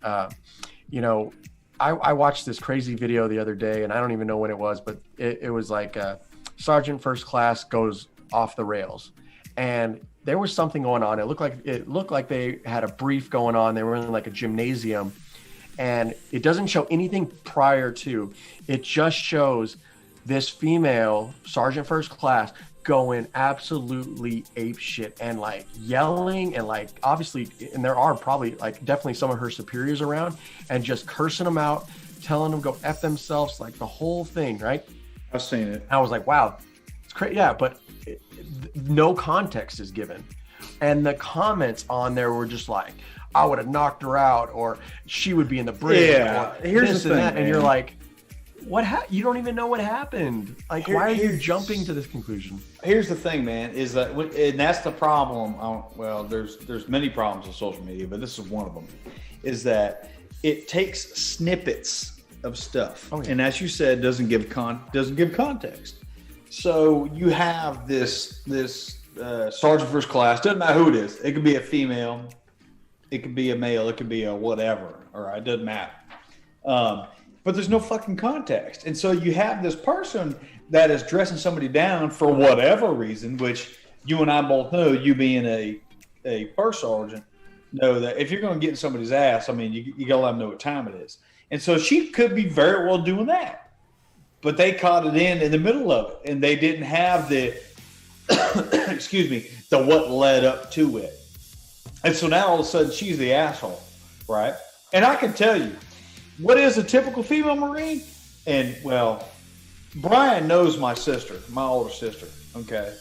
I watched this crazy video the other day, and I don't even know when it was, but it was like Sergeant First Class goes off the rails, and there was something going on. It looked like they had a brief going on. They were in like a gymnasium, and it doesn't show anything prior to. It just shows this female Sergeant First Class going absolutely ape shit and like yelling and like obviously, and there are probably like definitely some of her superiors around, and just cursing them out, telling them go F themselves, like the whole thing, right? I've seen it. I was like, wow, it's crazy. Yeah, but no context is given, and the comments on there were just like, I would have knocked her out, or she would be in the bridge. Yeah, here's the thing, and you're like, what? You don't even know what happened. Like, why are you jumping to this conclusion? Here's the thing, man, is that, and that's the problem. Well, there's many problems with social media, but this is one of them. Is that it takes snippets of stuff, and as you said, doesn't give context. So you have this Sergeant First Class, doesn't matter who it is. It could be a female, it could be a male, it could be a whatever, all right, it doesn't matter. But there's no fucking context. And so you have this person that is dressing somebody down for whatever reason, which you and I both know, you being a first sergeant, know that if you're going to get in somebody's ass, I mean, you got to let them know what time it is. And so she could be very well doing that. But they caught it in the middle of it, and they didn't have the, the what led up to it. And so now all of a sudden she's the asshole, right? And I can tell you, what is a typical female Marine? And, well, Brian knows my sister, my older sister, okay?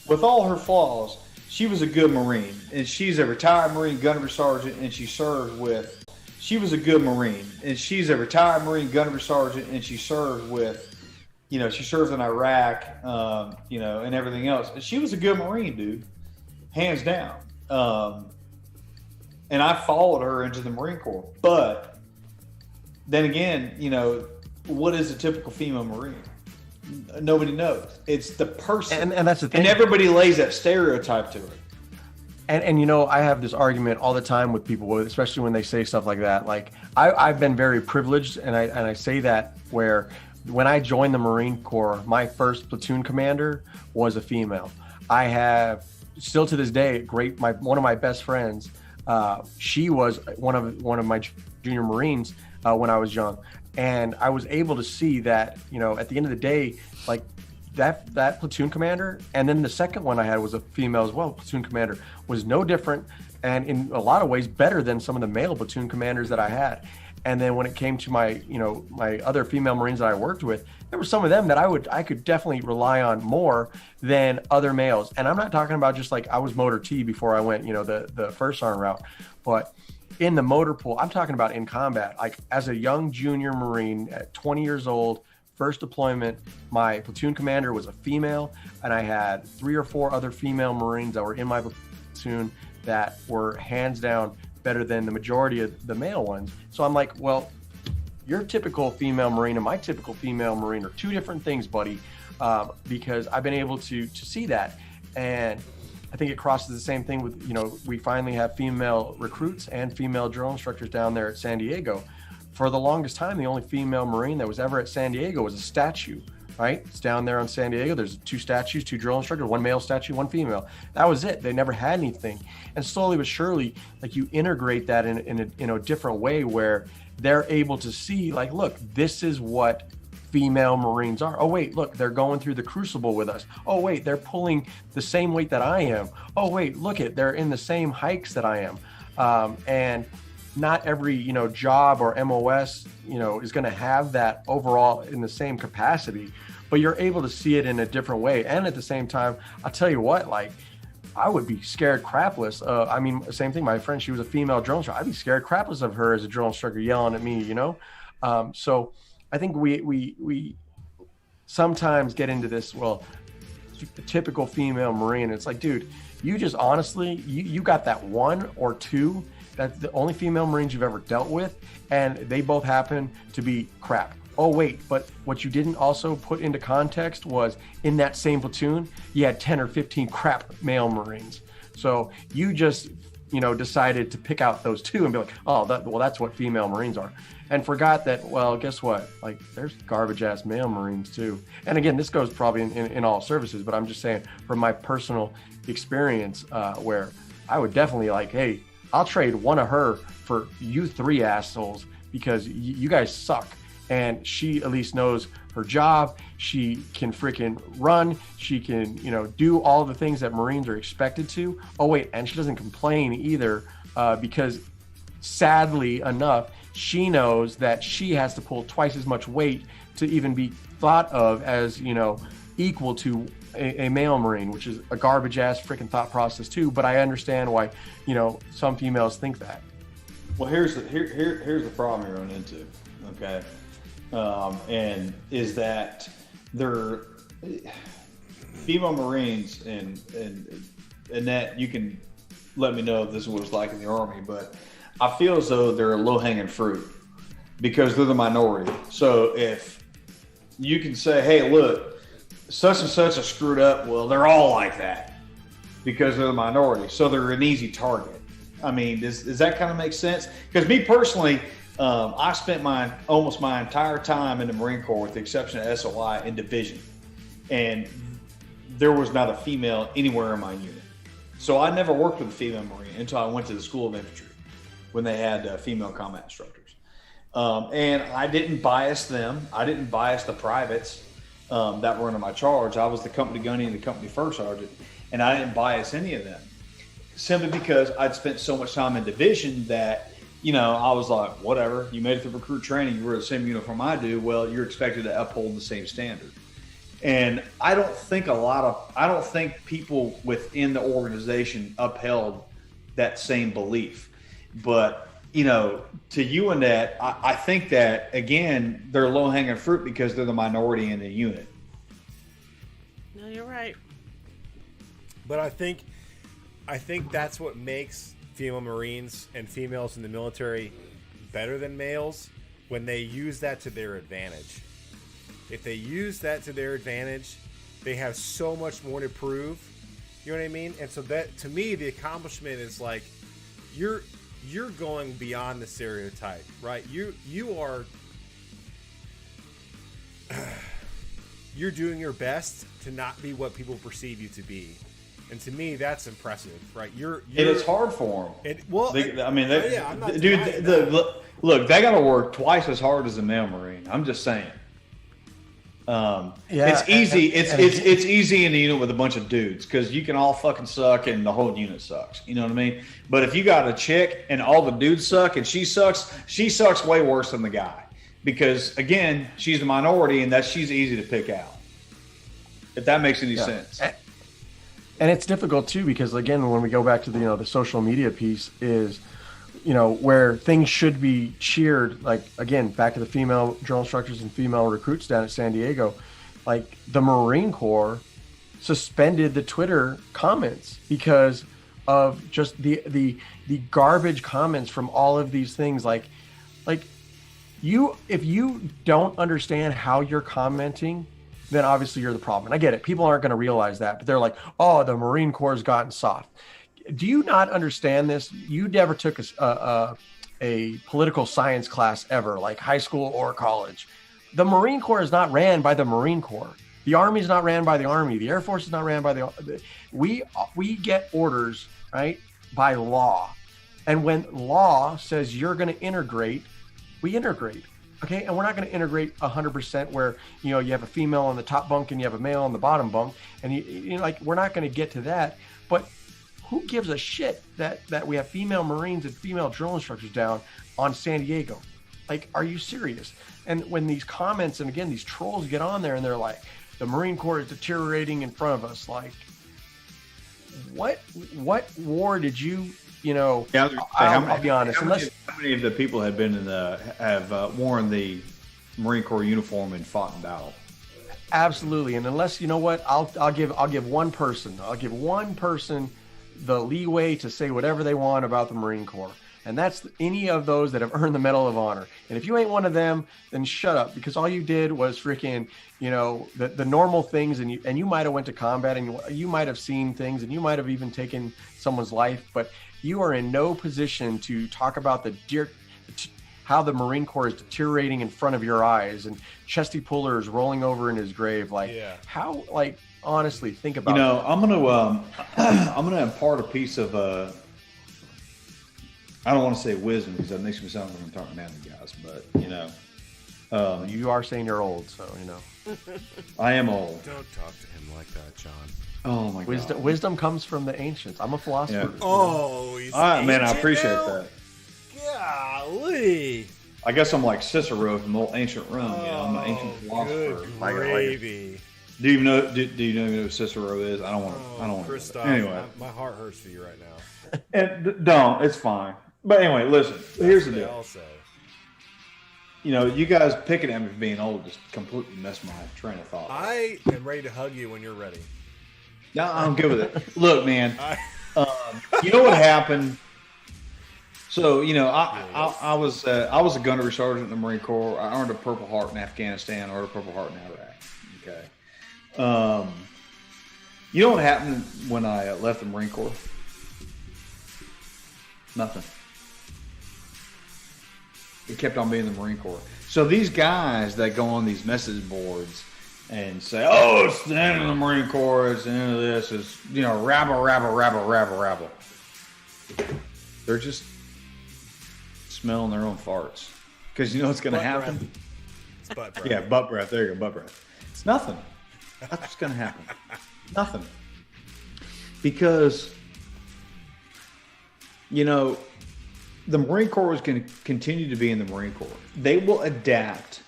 With all her flaws, she was a good Marine. And she's a retired Marine gunnery sergeant, and she served with... She was a good Marine, and she's a retired Marine gunnery sergeant, and she served with, she served in Iraq, and everything else. And she was a good Marine, dude, hands down. And I followed her into the Marine Corps. But then again, what is a typical female Marine? Nobody knows. It's the person, and that's the thing. And everybody lays that stereotype to it. And I have this argument all the time with people, especially when they say stuff like that. Like I've been very privileged, and I say that where when I joined the Marine Corps, my first platoon commander was a female. I have still to this day one of my best friends. She was one of my junior Marines when I was young, and I was able to see that at the end of the day, like that platoon commander, and then the second one I had was a female as well. Platoon commander was no different, and in a lot of ways better than some of the male platoon commanders that I had. And then when it came to my other female Marines that I worked with, there were some of them that I could definitely rely on more than other males. And I'm not talking about just like I was motor T before I went the first sergeant route, but in the motor pool, I'm talking about in combat. Like as a young junior Marine at 20 years old, first deployment, my platoon commander was a female, and I had 3 or 4 other female Marines that were in my platoon that were hands down better than the majority of the male ones. So I'm like, well, your typical female Marine and my typical female Marine are two different things, buddy, because I've been able to see that. And I think it crosses the same thing with, we finally have female recruits and female drill instructors down there at San Diego. For the longest time, the only female Marine that was ever at San Diego was a statue, right? It's down there on San Diego. There's 2 statues, 2 drill instructors, 1 male statue, 1 female. That was it. They never had anything. And slowly but surely, like you integrate that in a different way where they're able to see, like, look, this is what female Marines are. Oh, wait, look, they're going through the crucible with us. Oh, wait, they're pulling the same weight that I am. Oh, wait, look it, they're in the same hikes that I am. And not every, job or MOS, is going to have that overall in the same capacity, but you're able to see it in a different way. And at the same time, I'll tell you what, like, I would be scared crapless. Same thing. My friend, she was a female drill instructor. I'd be scared crapless of her as a drill instructor yelling at me, So I think we sometimes get into this, well, the typical female Marine. It's like, dude, you just honestly, you got that 1 or 2. That's the only female Marines you've ever dealt with, and they both happen to be crap. Oh, wait, but what you didn't also put into context was in that same platoon, you had 10 or 15 crap male Marines. So you just, decided to pick out those 2 and be like, oh, that's what female Marines are. And forgot that, well, guess what? Like, there's garbage-ass male Marines, too. And again, this goes probably in all services, but I'm just saying from my personal experience where I would definitely like, hey, I'll trade one of her for you 3 assholes because you guys suck. And she at least knows her job. She can freaking run. She can, do all the things that Marines are expected to. Oh, wait, and she doesn't complain either because sadly enough, she knows that she has to pull twice as much weight to even be thought of as, equal to a male Marine, which is a garbage ass freaking thought process too. But I understand why, some females think that. Well, here's the problem you run into, okay, and is that they're female Marines, and that you can let me know if this is what it's like in the Army, but I feel as though they're low hanging fruit because they're the minority. So if you can say, hey, look, such and such are screwed up, well, they're all like that because they're the minority. So they're an easy target. I mean, does that kind of make sense? Because me personally, I spent almost my entire time in the Marine Corps, with the exception of SOI, in division. And there was not a female anywhere in my unit. So I never worked with a female Marine until I went to the School of Infantry when they had female combat instructors. And I didn't bias them. I didn't bias the privates that were under my charge. I was the company gunny and the company first sergeant, and I didn't bias any of them simply because I'd spent so much time in division that, I was like, whatever, you made it through recruit training, you wear the same uniform I do, well, you're expected to uphold the same standard. And I don't think people within the organization upheld that same belief. But, to you and that, I think that, again, they're low-hanging fruit because they're the minority in the unit. No, you're right. But I think that's what makes female Marines and females in the military better than males, when they use that to their advantage. If they use that to their advantage, they have so much more to prove. You know what I mean? And so that, to me, the accomplishment is like you're going beyond the stereotype, right? You are you're doing your best to not be what people perceive you to be. And to me, that's impressive, right? You're and it's hard for them. I'm not dude, look, they got to work twice as hard as a male Marine. I'm just saying. It's easy. It's easy in a unit with a bunch of dudes because you can all fucking suck and the whole unit sucks. You know what I mean? But if you got a chick and all the dudes suck and she sucks way worse than the guy because again, she's a minority and she's easy to pick out. If that makes any sense. And it's difficult too because again, when we go back to the social media piece is, where things should be cheered, like again, back to the female drill instructors and female recruits down at San Diego, like the Marine Corps suspended the Twitter comments because of just the garbage comments from all of these things. Like if you don't understand how you're commenting, then obviously you're the problem. And I get it. People aren't going to realize that, but they're like, oh, the Marine Corps has gotten soft. Do you not understand this? You never took a political science class ever, like high school or college. The Marine Corps is not ran by the Marine Corps. The Army is not ran by the Army. The Air Force is not ran by the. We get orders, right, by law. And when law says you're going to integrate, we integrate. Okay, and we're not going to integrate 100% where you have a female on the top bunk and you have a male on the bottom bunk, and we're not going to get to that. But who gives a shit that we have female Marines and female drill instructors down on San Diego? Like, are you serious? And when these comments and again these trolls get on there and they're like, the Marine Corps is deteriorating in front of us, like, what war did you? I'll be honest. How many of the people have been have worn the Marine Corps uniform and fought in battle? Absolutely, and unless I'll give one person the leeway to say whatever they want about the Marine Corps, and that's any of those that have earned the Medal of Honor. And if you ain't one of them, then shut up, because all you did was freaking the normal things, and you might have went to combat and you might have seen things and you might have even taken someone's life, but you are in no position to talk about how the Marine Corps is deteriorating in front of your eyes and Chesty Puller is rolling over in his grave. How, honestly, think about that. I'm gonna impart a piece of I don't want to say wisdom because that makes me sound like I'm talking down to guys, but you are saying you're old, so I am old. Don't talk to him like that, John. Oh my God. Wisdom comes from the ancients. I'm a philosopher. Yeah. Oh, he's man, I appreciate that. Golly. I guess I'm like Cicero from old ancient Rome. I'm an ancient philosopher. Good gravy. Do you know who Cicero is? I don't want. Christoph, anyway, my heart hurts for you right now. And don't. It's fine. But anyway, listen. Here's the deal. Also, you guys picking at me for being old just completely messed my train of thought. I am ready to hug you when you're ready. No, I'm good with it. Look, man. You know what happened? So I was a gunnery sergeant in the Marine Corps. I earned a Purple Heart in Afghanistan, earned a Purple Heart in Iraq. Okay. You know what happened when I left the Marine Corps? Nothing. It kept on being the Marine Corps. So these guys that go on these message boards and say, "Oh, it's the end of the Marine Corps. It's the end of this. It's rabble." They're just smelling their own farts because what's going to happen? Breath. It's butt breath. Yeah, butt breath. There you go, butt breath. It's nothing. That's what's going to happen. Nothing. Because the Marine Corps is going to continue to be in the Marine Corps. They will adapt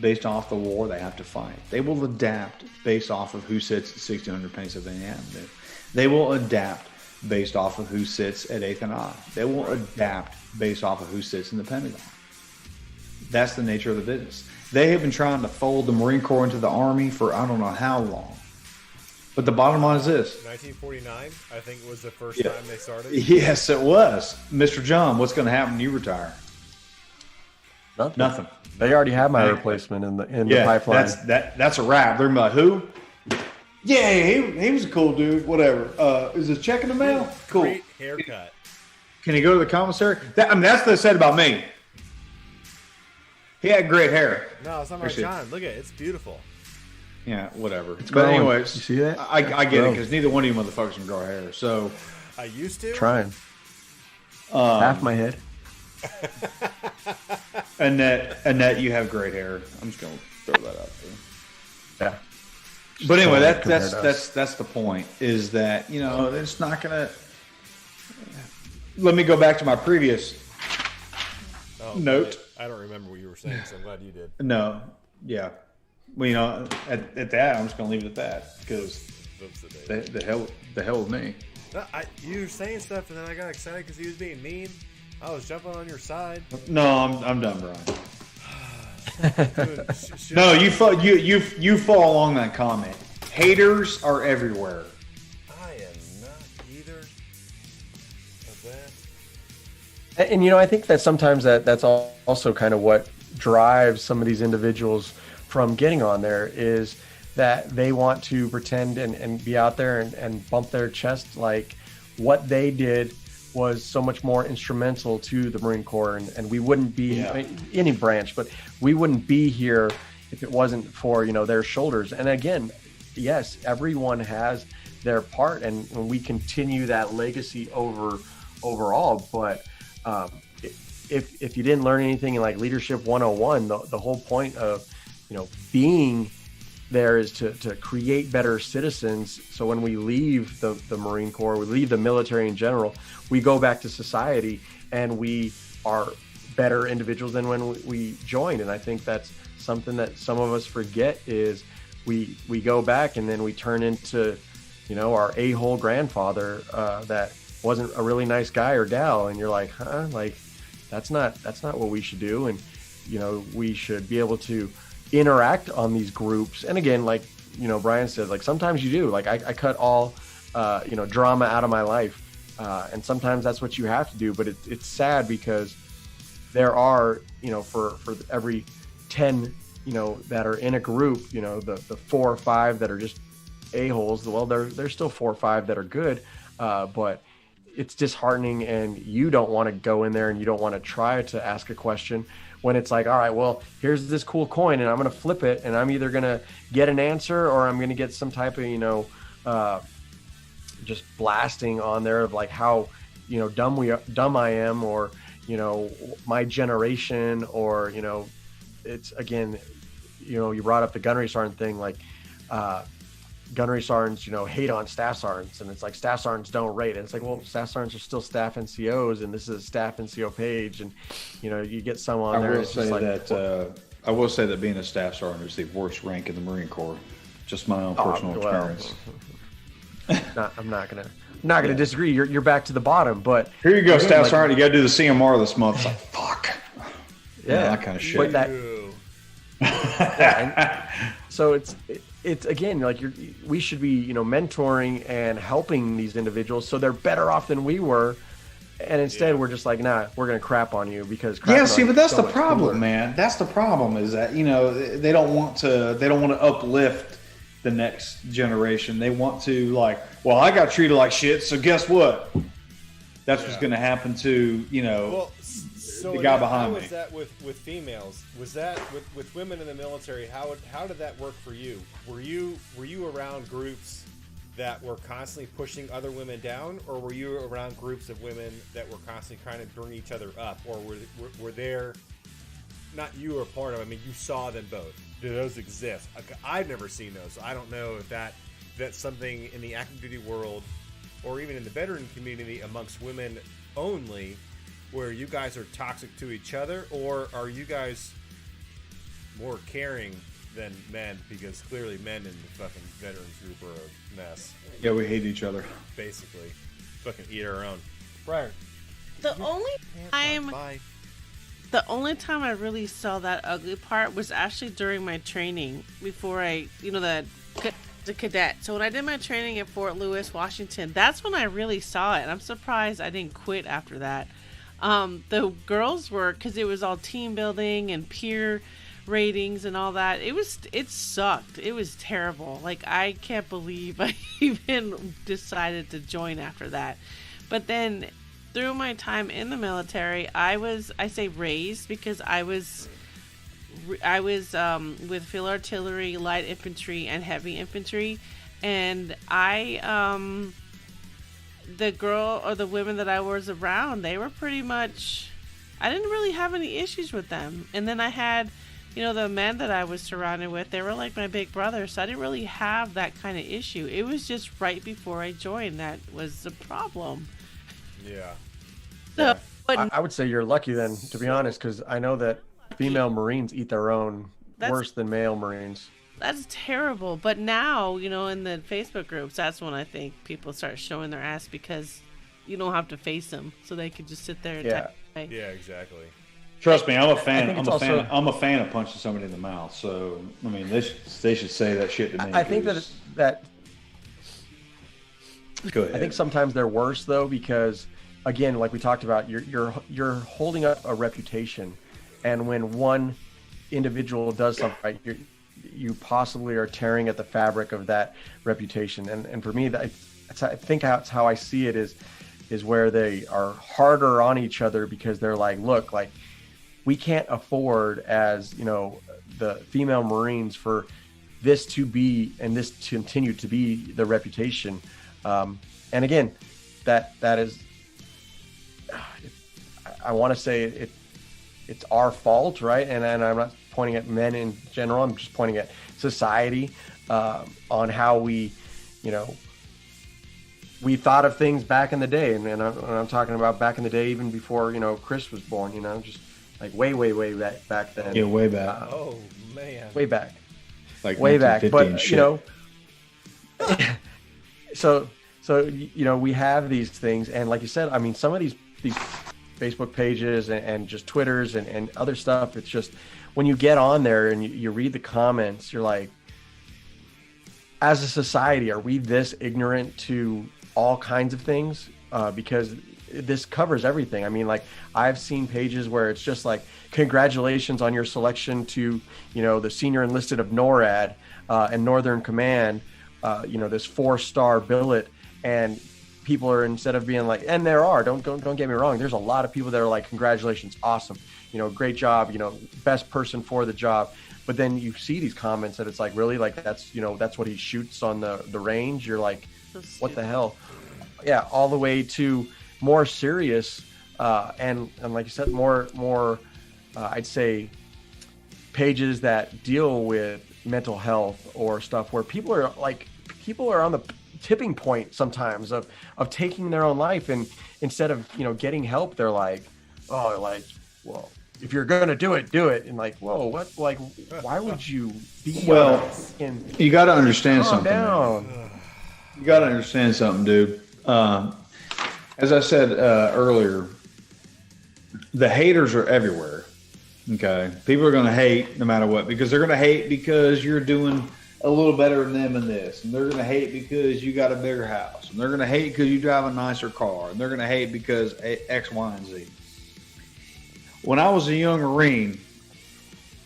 based off the war they have to fight. They will adapt based off of who sits at 1600 Pennsylvania Avenue. They will adapt based off of who sits at 8th and I. They will adapt based off of who sits in the Pentagon. That's the nature of the business. They have been trying to fold the Marine Corps into the Army for I don't know how long. But the bottom line is this. 1949, I think, was the first time they started. Yes, it was. Mr. John, what's going to happen when you retire? Nothing. They already have my replacement in the pipeline. That's a wrap. They're like, who? Yeah, he was a cool dude. Whatever. Is it checking the mail? Cool. Great haircut. Can he go to the commissary? That's what they said about me. He had great hair. No, it's not about John. Look at it. It's beautiful. Yeah, whatever. It's but growing. anyways, You see that? I get it because neither one of you motherfuckers can grow hair. So I used to. Trying. Half my head. Annette, you have great hair. I'm just gonna throw that out there. Yeah. But anyway, that's the point. Is that it's not gonna. Let me go back to my previous note. I don't remember what you were saying, so I'm glad you did. No, yeah. Well, at that, I'm just gonna leave it at that because the hell with me. No, you were saying stuff, and then I got excited because he was being mean. I was jumping on your side. No, I'm done, Brian. No, you fall along that comment. Haters are everywhere. I am not either of that. And I think that sometimes that's also kind of what drives some of these individuals from getting on there is that they want to pretend and be out there and bump their chest like what they did was so much more instrumental to the Marine Corps, and we wouldn't be any branch, but we wouldn't be here if it wasn't for their shoulders. And again, yes, everyone has their part, and we continue that legacy overall. But if you didn't learn anything in like Leadership 101, the whole point of being there is to create better citizens. So when we leave the Marine Corps, we leave the military in general, we go back to society and we are better individuals than when we joined. And I think that's something that some of us forget is we go back and then we turn into, our a-hole grandfather that wasn't a really nice guy or gal. And you're like, huh? Like, that's not what we should do. And, we should be able to interact on these groups. And again, like Brian said, like sometimes you do, like I cut all drama out of my life, and sometimes that's what you have to do. But it's sad because there are for every 10 that are in a group, the 4 or 5 that are just a-holes, well there's still 4 or 5 that are good, but it's disheartening, and you don't want to go in there and you don't want to try to ask a question when it's like, all right, well, here's this cool coin and I'm going to flip it and I'm either going to get an answer or I'm going to get some type of, just blasting on there of like how, dumb I am, or, my generation, or, it's again, you brought up the gunnery sergeant thing, like, gunnery sergeants, hate on staff sergeants, and it's like staff sergeants don't rate. And it's like, well, staff sergeants are still staff NCOs, and this is a staff NCO page, and you get some on there. I will say that being a staff sergeant is the worst rank in the Marine Corps. Just my own personal experience. I'm not gonna disagree. You're back to the bottom, but here you go, staff sergeant. You got to do the CMR this month. It's like fuck. Yeah, that kind of shit. So it's again, like we should be mentoring and helping these individuals so they're better off than we were, and instead we're just like, nah, we're gonna crap on you because but that's the problem, man. That's the problem is that they don't want to uplift the next generation. They want to well, I got treated like shit, so guess what? That's what's gonna happen to So the guy behind me. How was that with females? Was that with women in the military? How did that work for you? Were you around groups that were constantly pushing other women down, or were you around groups of women that were constantly trying to bring each other up, or were there? Not you were part of. I mean, you saw them both. Do those exist? I've never seen those. So I don't know if that's something in the active duty world, or even in the veteran community amongst women only, where you guys are toxic to each other, or are you guys more caring than men? Because clearly men in the fucking veterans group are a mess. Yeah, we hate each other. Basically. Fucking eat our own. Brian. The only time I really saw that ugly part was actually during my training before the cadet. So when I did my training at Fort Lewis, Washington, that's when I really saw it. And I'm surprised I didn't quit after that. The girls were, because it was all team building and peer ratings and all that. It sucked. It was terrible. Like, I can't believe I even decided to join after that. But then through my time in the military, I say raised, because I was with field artillery, light infantry, and heavy infantry, and the girl or the women that I was around, they were pretty much, I didn't really have any issues with them. And then I had, the men that I was surrounded with, they were like my big brother, so I didn't really have that kind of issue. It was just right before I joined that was the problem. Yeah. So, but I would say you're lucky then, to be honest, because I know that female Marines eat their own worse than male Marines. That's terrible. But now, in the Facebook groups, that's when I think people start showing their ass, because you don't have to face them, so they can just sit there and type away. Yeah, exactly. Trust me, I'm a fan. I'm a fan of punching somebody in the mouth. So I mean, they should say that shit to me. I think that. Go ahead. I think sometimes they're worse though, because again, like we talked about, you're holding up a reputation, and when one individual does something right, you possibly are tearing at the fabric of that reputation. And for me, I think that's how I see it, is where they are harder on each other, because they're like, look, like, we can't afford, as the female Marines, for this to be, and this to continue to be, the reputation. And again, that is, I want to say it's our fault, right? And I'm not pointing at men in general. I'm just pointing at society, on how we thought of things back in the day. And I'm talking about back in the day, even before, Chris was born, just like way back then. Yeah, way back. Oh, man. Way back. Like way back. But, shit. so we have these things. And like you said, I mean, some of these Facebook pages and just Twitters and other stuff, it's just, when you get on there and you read the comments, you're like, as a society, are we this ignorant to all kinds of things? Because this covers everything. I mean, like, I've seen pages where it's just like, congratulations on your selection to, the senior enlisted of NORAD and Northern Command, this 4-star billet. And people are, instead of being like, and don't get me wrong, there's a lot of people that are like, congratulations, awesome, great job, best person for the job. But then you see these comments that it's like, really, like, that's what he shoots on the range. You're like, what the hell? Yeah, all the way to more serious, and like you said, more I'd say pages that deal with mental health or stuff, where people are on the tipping point sometimes of taking their own life, and instead of getting help, they're like, well, if you're gonna do it, and like, whoa, what, like, why would you be you got to understand something down. You got to understand something, dude. As I said earlier, the haters are everywhere. Okay, people are going to hate no matter what, because they're going to hate because you're doing a little better than them in this, and they're going to hate because you got a bigger house, and they're going to hate because you drive a nicer car, and they're going to hate because X, Y, and Z. When I was a young Marine,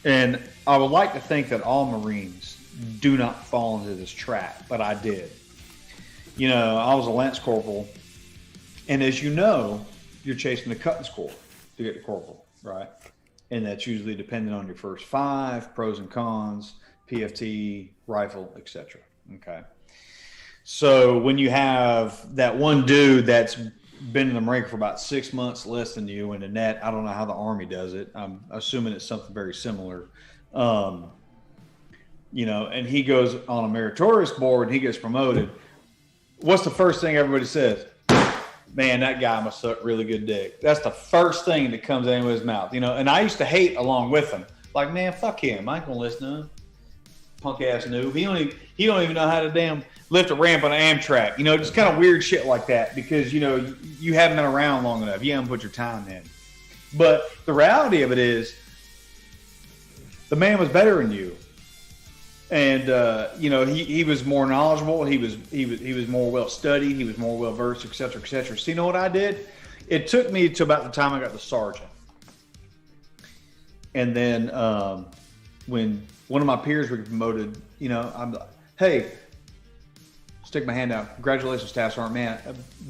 and I would like to think that all Marines do not fall into this trap, but I did. I was a Lance Corporal, and as you know, you're chasing the cutting score to get to Corporal, right? And that's usually dependent on your first 5, pros and cons, PFT, rifle, etc. Okay. So when you have that one dude that's been in the Marine for about 6 months less than you in the net, I don't know how the Army does it. I'm assuming it's something very similar. And he goes on a meritorious board and he gets promoted. What's the first thing everybody says? Man, that guy must suck really good dick. That's the first thing that comes out of his mouth, and I used to hate along with him. Like, man, fuck him. I ain't gonna listen to him. Punk ass noob. He don't even know how to damn lift a ramp on an Amtrak. Just kind of weird shit like that, because you haven't been around long enough. You haven't put your time in. But the reality of it is, the man was better than you. And he was more knowledgeable. He was more well studied. He was more well versed, et cetera, et cetera. So you know what I did? it took me to about the time I got the sergeant. And then when one of my peers were promoted, you know, I'm like, hey, stick my hand out. Congratulations, Staff Sergeant. Man,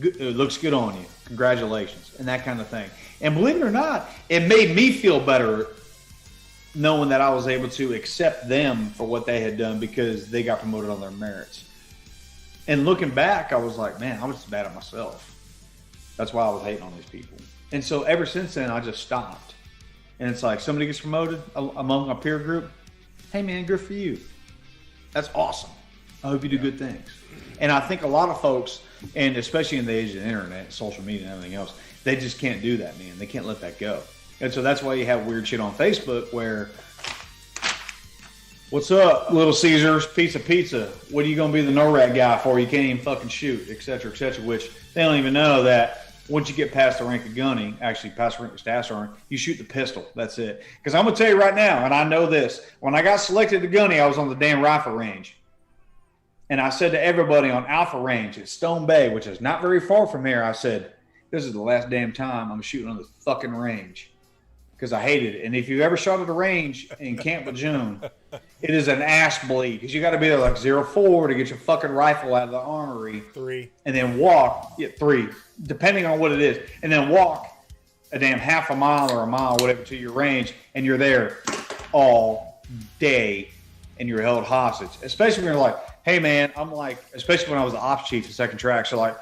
it looks good on you. Congratulations. And that kind of thing. And believe it or not, it made me feel better knowing that I was able to accept them for what they had done because they got promoted on their merits. And looking back, I was like, man, I was just mad at myself. That's why I was hating on these people. And so ever since then, I just stopped. And it's like somebody gets promoted among a peer group. Hey, man, good for you. That's awesome. I hope you do good things. And I think a lot of folks, and especially in the age of the internet, social media and everything else, they just can't do that, man. They can't let that go. And so that's why you have weird shit on Facebook where, what's up, Little Caesars, pizza? What are you going to be the NORAD guy for? You can't even fucking shoot, et cetera, which they don't even know that once you get past the rank of gunny, actually past the rank of staff sergeant, you shoot the pistol. That's it. Because I'm going to tell you right now, and I know this, when I got selected to gunny, I was on the damn rifle range. And I said to everybody on Alpha Range at Stone Bay, which is not very far from here, I said, this is the last damn time I'm shooting on the fucking range. Because I hated it. And if you've ever shot at a range in Camp Lejeune, it is an ass bleed. Because you got to be there like 0.4 to get your fucking rifle out of the armory. 3. And then walk, 3, depending on what it is. And then walk a damn half a mile or a mile, whatever, to your range. And you're there all day. And you're held hostage. Especially when you're like, hey, man, I'm like, especially when I was the ops chief at Second Track. So like,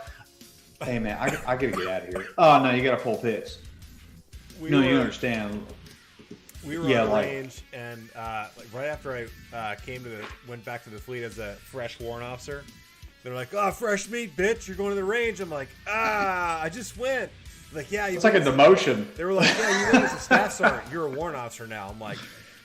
hey, man, I got to get out of here. Oh, no, you got to pull pits. You understand. We were on range, and like right after I went back to the fleet as a fresh warrant officer, they're like, "Oh, fresh meat, bitch! You're going to the range." I'm like, I just went. Like, yeah, it's like a demotion. They were like, "Yeah, you went as a staff sergeant. You're a warrant officer now." I'm like,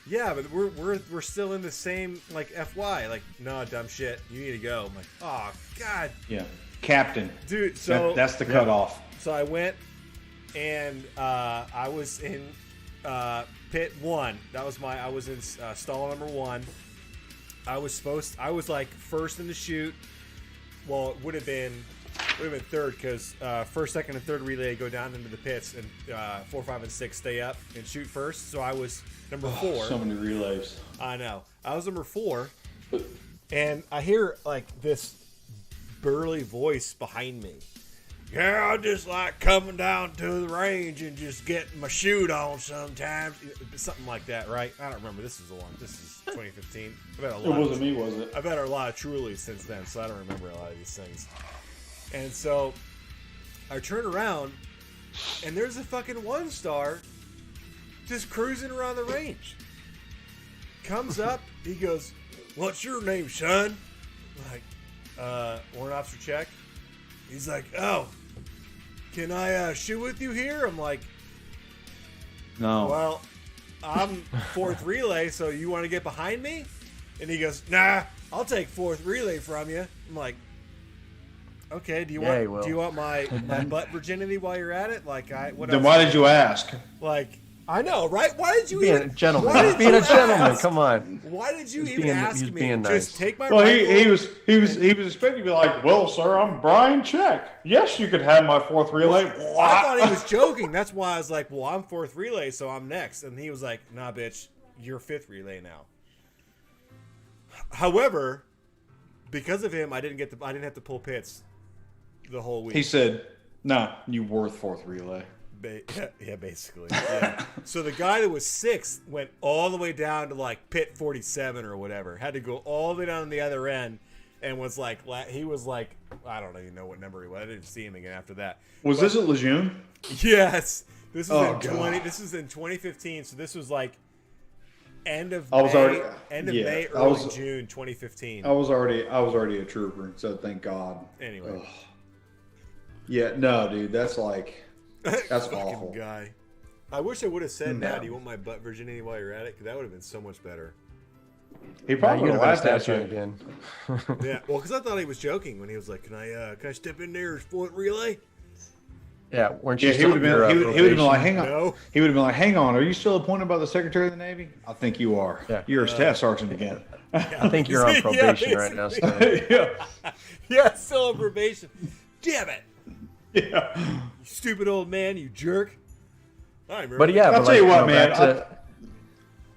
"Yeah, but we're still in the same like FY." Like, no, dumb shit. You need to go. I'm like, "Oh God." Yeah, captain, dude. So that's the cutoff. So I went. And I was in pit 1. That was I was in stall number 1. I was like first in the shoot. Well, it would have been third because first, second, and third relay go down into the pits, and 4, 5, and 6 stay up and shoot first. So I was number 4. So many relays. I know. I was number 4, and I hear like this burly voice behind me. Yeah, I just like coming down to the range and just getting my shoot on sometimes. Something like that, right? I don't remember. This is 2015. It wasn't me, was it? I've had a lot of Trulies since then, so I don't remember a lot of these things. And so I turn around, and there's a fucking 1-star just cruising around the range. Comes up, he goes, "What's your name, son?" I'm like, warrant officer check. He's like, "Oh, can I shoot with you here?" I'm like, "No." Well, I'm 4th relay, so you want to get behind me? And he goes, "Nah, I'll take 4th relay from you." I'm like, "Okay, do you want my butt virginity while you're at it?" Like, then why did you ask? Like, I know, right? Why did you being a gentleman? Being a gentleman. Come on. Why did you even ask me? Being Just nice. take my. Well, he was expecting to be like, "Well, sir, I'm Brian Check. Yes, you could have my 4th relay." Well, I thought he was joking. That's why I was like, "Well, I'm 4th relay, so I'm next." And he was like, "Nah, bitch, you're 5th relay now." However, because of him, I didn't have to pull pits the whole week. He said, "Nah, you worth 4th relay." Yeah, basically. Yeah. So the guy that was 6th went all the way down to like pit 47 or whatever. Had to go all the way down to the other end, and was like, he was like, I don't even know what number he was. I didn't see him again after that. Was this at Lejeune? Yes. This is in 2015. So this was like end of May, early June 2015. I was already a trooper, so thank God. Anyway. Ugh. Yeah, no, dude, that's like. That's awful. Guy. I wish I would have said, "Nah, do you want my butt virginity while you're at it?" Because that would have been so much better. He probably would have laughed at you again. Yeah, well, because I thought he was joking when he was like, "Can I step in there as 4th relay?" Yeah, weren't you? Yeah, he would have been like, "Hang on." No. He would have been like, "Hang on, are you still appointed by the Secretary of the Navy?" "I think you are. Yeah. You're a staff sergeant again." I think you're on probation right now, Stan. Yeah, still on probation. Damn it. Yeah. You stupid old man, you jerk. I remember. But yeah, I'll but tell you what, man. back to-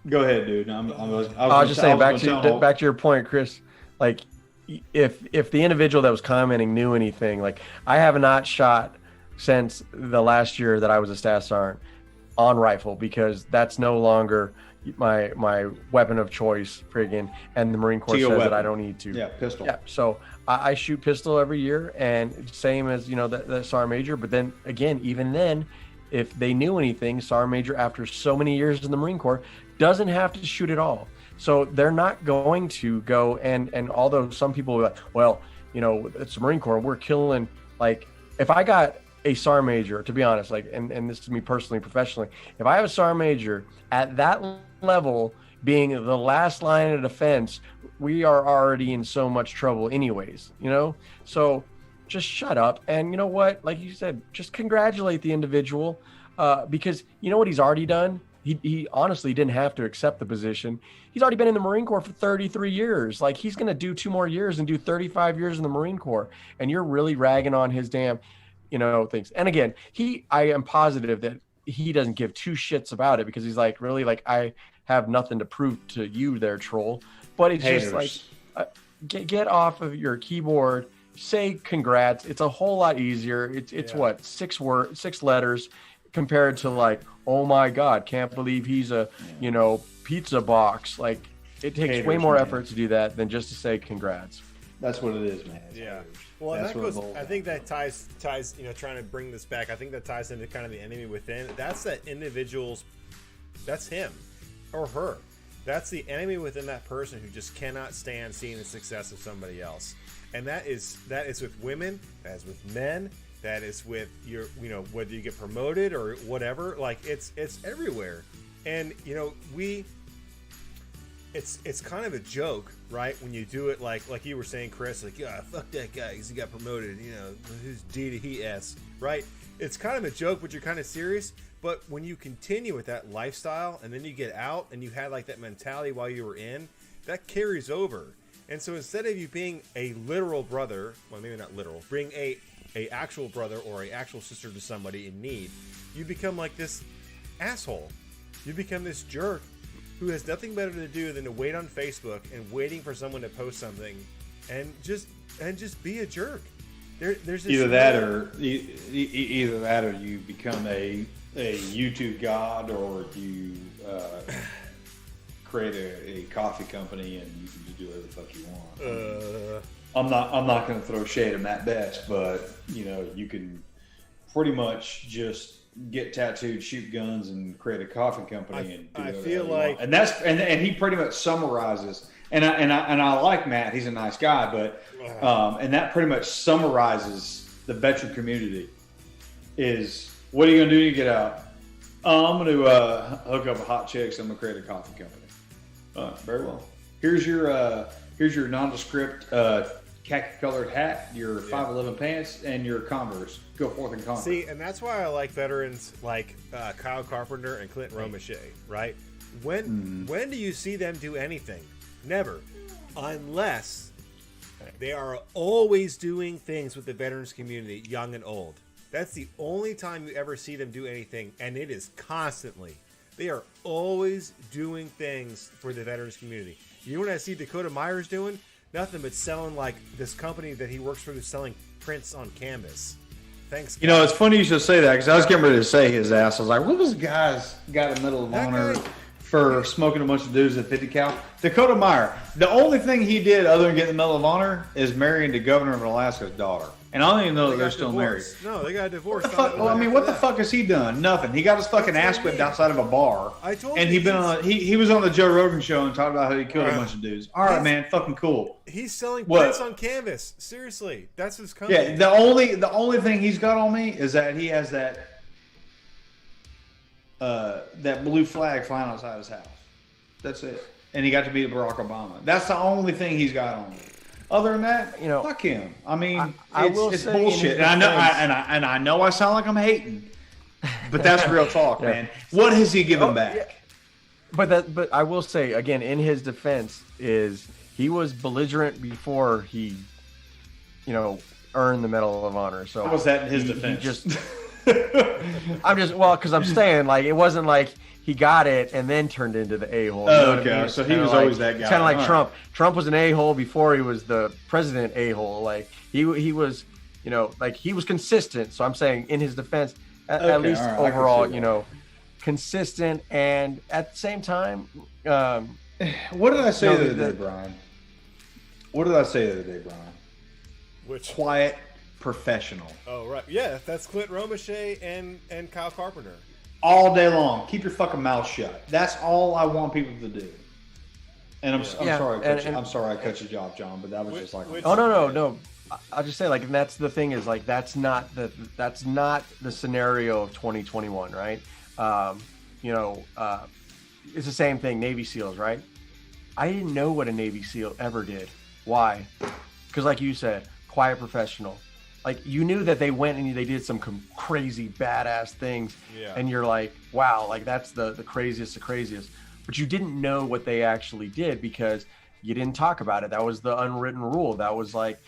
Go ahead, dude. I was just saying, back to your point, Chris. Like, if the individual that was commenting knew anything, like I have not shot since the last year that I was a staff sergeant on rifle, because that's no longer my weapon of choice, friggin', and the Marine Corps says that I don't need to. Yeah, pistol. Yeah, so I shoot pistol every year, and same as the sergeant major. But then again, even then, if they knew anything, sergeant major after so many years in the Marine Corps doesn't have to shoot at all. So they're not going to go and although some people are like, well, it's the Marine Corps, we're killing. Like, if I got a sergeant major, to be honest, like, and this is me personally, professionally, if I have a sergeant major at that level being the last line of defense, we are already in so much trouble anyways, So just shut up. And you know what? Like you said, just congratulate the individual, because you know what he's already done? He honestly didn't have to accept the position. He's already been in the Marine Corps for 33 years. Like, he's going to do 2 more years and do 35 years in the Marine Corps. And you're really ragging on his damn, things. And again, I am positive that he doesn't give 2 shits about it, because he's like, really, like, I have nothing to prove to you there, troll. But it's Haters. just like, get off of your keyboard, say congrats. It's a whole lot easier. It's what, 6 letters compared to like, oh my God, can't believe he's a, pizza box. Like, it takes Haters, way more man. effort to do that than just to say congrats. That's what it is, man. Yeah. Well, That's that what it goes. boils I down think that ties. Trying to bring this back. I think that ties into kind of the enemy within. That's that individual's. That's him, or her. That's the enemy within that person who just cannot stand seeing the success of somebody else. And that is with women. That is with men. That is with your, whether you get promoted or whatever. Like, it's everywhere. And it's kind of a joke, right? When you do it like you were saying, Chris, like, yeah, fuck that guy because he got promoted, who's D to he S, right? It's kind of a joke, but you're kind of serious. But when you continue with that lifestyle and then you get out and you had like that mentality while you were in, that carries over. And so instead of you being a literal brother, well, maybe not literal, bring a actual brother or a actual sister to somebody in need, you become like this asshole. You become this jerk who has nothing better to do than to wait on Facebook and waiting for someone to post something and just be a jerk. There's this either that or you become a YouTube god, or you create a coffee company and you can do whatever the fuck you want. I'm not going to throw shade at Matt Betts, but you can pretty much just get tattooed, shoot guns, and create a coffee company and do whatever you want. And that's and he pretty much summarizes. And I like Matt. He's a nice guy, but and that pretty much summarizes the veteran community. Is what are you going to do when you get out? I'm going to hook up with hot chicks. I'm going to create a coffee company. Very well. Here's your nondescript khaki-colored hat, your 5'11" pants, and your Converse. Go forth and conquer. See, and that's why I like veterans like Kyle Carpenter and Clint Romachet, right? When do you see them do anything? Never. Unless they are always doing things with the veterans community, young and old. That's the only time you ever see them do anything, and it is constantly. They are always doing things for the veterans community. You know what I see Dakota Myers doing? Nothing but selling, like, this company that he works for, that's selling prints on canvas. Thanks, guys. It's funny you should say that, because I was getting ready to say his ass. I was like, what was the guy's got a Medal of Honor for smoking a bunch of dudes at 50 cal? Dakota Meyer. The only thing he did other than getting the Medal of Honor is marrying the governor of Alaska's daughter. And I don't even know that they're still married. No, they got a divorce. What the fuck? Well, I mean, what the fuck has he done? Nothing. He got his fucking ass whipped outside of a bar. I told and you. He was on the Joe Rogan show and talked about how he killed a bunch of dudes. All right, man, fucking cool. He's selling prints on canvas. Seriously, that's his company. Yeah, the only thing he's got on me is that he has that blue flag flying outside his house. That's it. And he got to beat Barack Obama. That's the only thing he's got on me. Other than that, fuck him. I mean, it's bullshit. And I know I sound like I'm hating, but that's real talk, man. What has he given back? Yeah. But I will say again, in his defense, is he was belligerent before he, earn the Medal of Honor. So how was that in his he defense? just, because I'm saying, like, it wasn't like he got it and then turned into the a-hole. You know what I mean? So he was always that guy. It's kind of like All Trump. Right. Trump was an a-hole before he was the president a-hole. Like he was, like he was consistent. So I'm saying in his defense, at least overall, consistent, and at the same time, what did I say the other day, Brian? What did I say the other day, Brian? Which quiet, professional. Oh right, yeah, that's Clint Romachet and Kyle Carpenter. All day long, keep your fucking mouth shut. That's all I want people to do. And I'm sorry, I'm sorry I cut your job, John, but that was just like. No. I'll just say, like, and that's the thing is, like, that's not the scenario of 2021, right? It's the same thing. Navy SEALs, right? I didn't know what a Navy SEAL ever did. Why? Because, like you said, quiet, professional. Like, you knew that they went and they did some crazy, badass things, and you're like, wow, like that's the craziest. But you didn't know what they actually did because you didn't talk about it. That was the unwritten rule. That was like,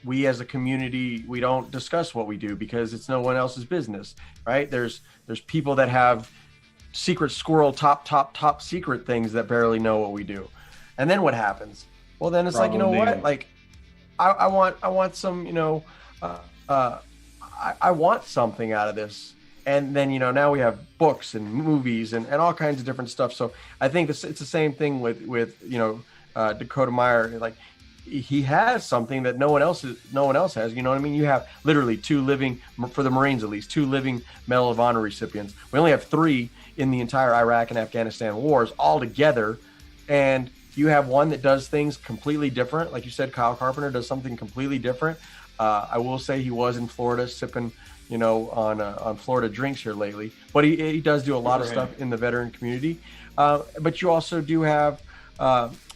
we as a community, we don't discuss what we do because it's no one else's business, right? There's people that have secret squirrel top secret things that barely know what we do. And then what happens? Well, then it's like, what? Like, I want some, I want something out of this. And then, now we have books and movies and all kinds of different stuff. So I think it's the same thing with Dakota Meyer. Like, he has something that no one else has. You know what I mean? You have literally for the Marines at least, 2 living Medal of Honor recipients. We only have 3 in the entire Iraq and Afghanistan wars all together. And you have one that does things completely different. Like you said, Kyle Carpenter does something completely different. I will say he was in Florida sipping, on Florida drinks here lately. But he does do a lot of stuff in the veteran community. But you also do have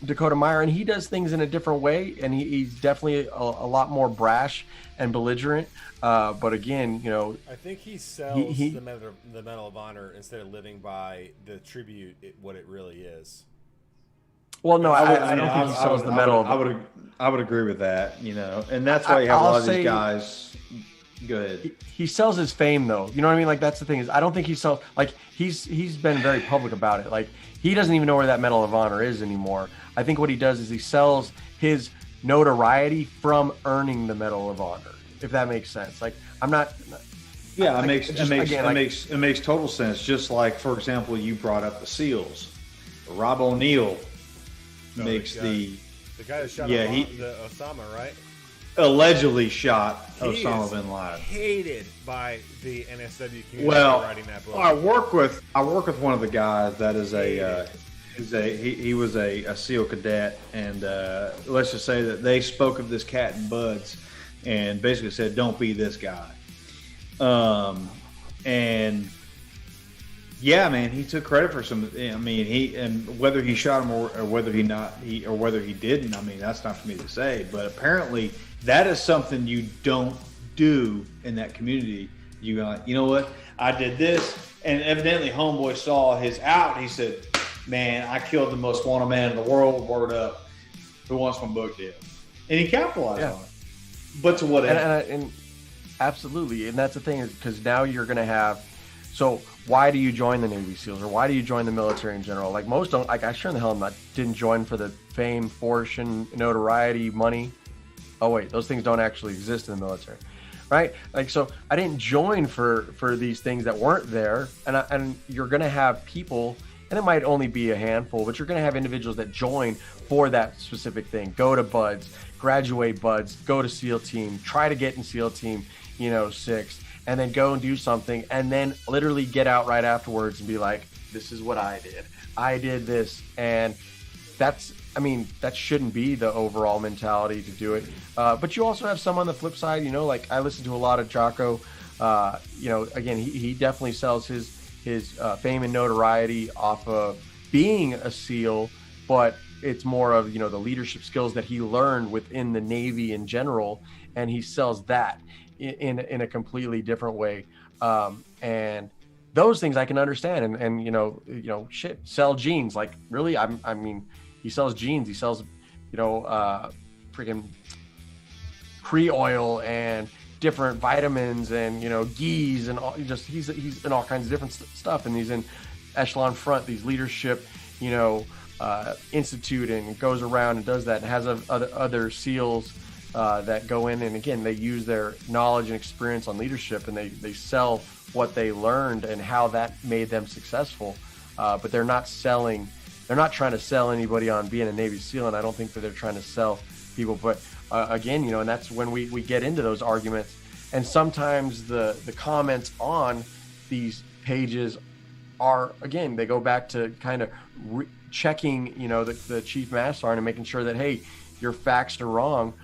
Dakota Meyer, and he does things in a different way, and he's definitely a lot more brash and belligerent. But again, I think he sells the Medal of Honor instead of living by the tribute, what it really is. Well, no, I don't think he sells the medal. I would agree with that, and that's why you have a lot of these guys. Go ahead. He sells his fame, though. You know what I mean? Like, that's the thing is, I don't think he sells. Like, he's been very public about it. Like, he doesn't even know where that Medal of Honor is anymore. I think what he does is he sells his notoriety from earning the Medal of Honor, if that makes sense. Like, I'm not. Yeah, it makes total sense. Just like, for example, you brought up the SEALs. Rob O'Neill makes the guy that shot Osama, right? Allegedly shot Osama bin Laden. Hated by the NSW community for writing that book. I work with one of the guys that is he was a SEAL cadet, and let's just say that they spoke of this cat in buds, and basically said, "Don't be this guy." And yeah, man, he took credit for some. I mean, and whether he shot him or whether he didn't. I mean, that's not for me to say. But apparently, that is something you don't do in that community. You go, like, you know what? I did this, and evidently, homeboy saw his out. And he said, "Man, I killed the most wanted man in the world. Word up. Who wants my book deal?" And he capitalized on it. But to what end? And absolutely, and that's the thing is because now you're going to have. So why do you join the Navy SEALs, or why do you join the military in general? Like, most don't. Like, I sure in the hell didn't join for the fame, fortune, notoriety, money. Oh wait, those things don't actually exist in the military, right? Like, so I didn't join for these things that weren't there. And you're gonna have people, and it might only be a handful, but you're gonna have individuals that join for that specific thing. Go to BUDS, graduate BUDS, go to SEAL team, try to get in SEAL team, 6. And then go and do something, and then literally get out right afterwards and be like, this is what I did. I did this. And that shouldn't be the overall mentality to do it. But you also have some on the flip side, like I listen to a lot of Jocko. Again, he definitely sells his fame and notoriety off of being a SEAL, but it's more of, the leadership skills that he learned within the Navy in general. And he sells that in a completely different way, and those things I can understand. And sell jeans. Like, really, he sells jeans. He sells freaking pre-oil and different vitamins and, you know, ghees and all, he's in all kinds of different stuff. And he's in Echelon Front, these leadership, you know, institute, and goes around and does that, and has other SEALs that go in, and again, they use their knowledge and experience on leadership, and they sell what they learned and how that made them successful. But they're not trying to sell anybody on being a Navy SEAL, and I don't think that they're trying to sell people. But again, you know, and that's when we get into those arguments. And sometimes the comments on these pages are, again, they go back to kind of checking, you know, the chief master sergeant and making sure that, hey, your facts are wrong.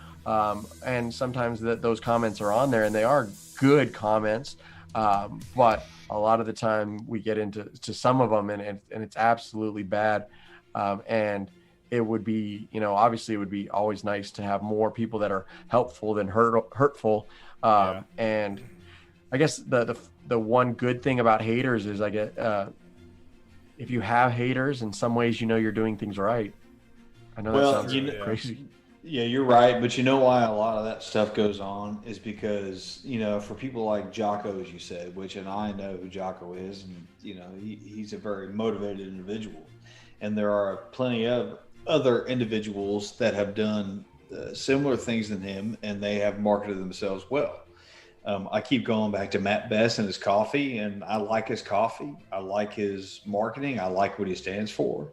And sometimes those comments are on there, and they are good comments. But a lot of the time we get into some of them, and it's absolutely bad. And it would be, you know, obviously it would be always nice to have more people that are helpful than hurtful. And I guess the one good thing about haters is, I get, if you have haters, in some ways, you know, you're doing things right. I know that sounds crazy. Yeah, you're right. But you know why a lot of that stuff goes on is because, you know, for people like Jocko, as you said, and I know who Jocko is, and, you know, he's a very motivated individual. And there are plenty of other individuals that have done similar things than him, and they have marketed themselves well. I keep going back to Matt Best and his coffee, and I like his coffee. I like his marketing. I like what he stands for.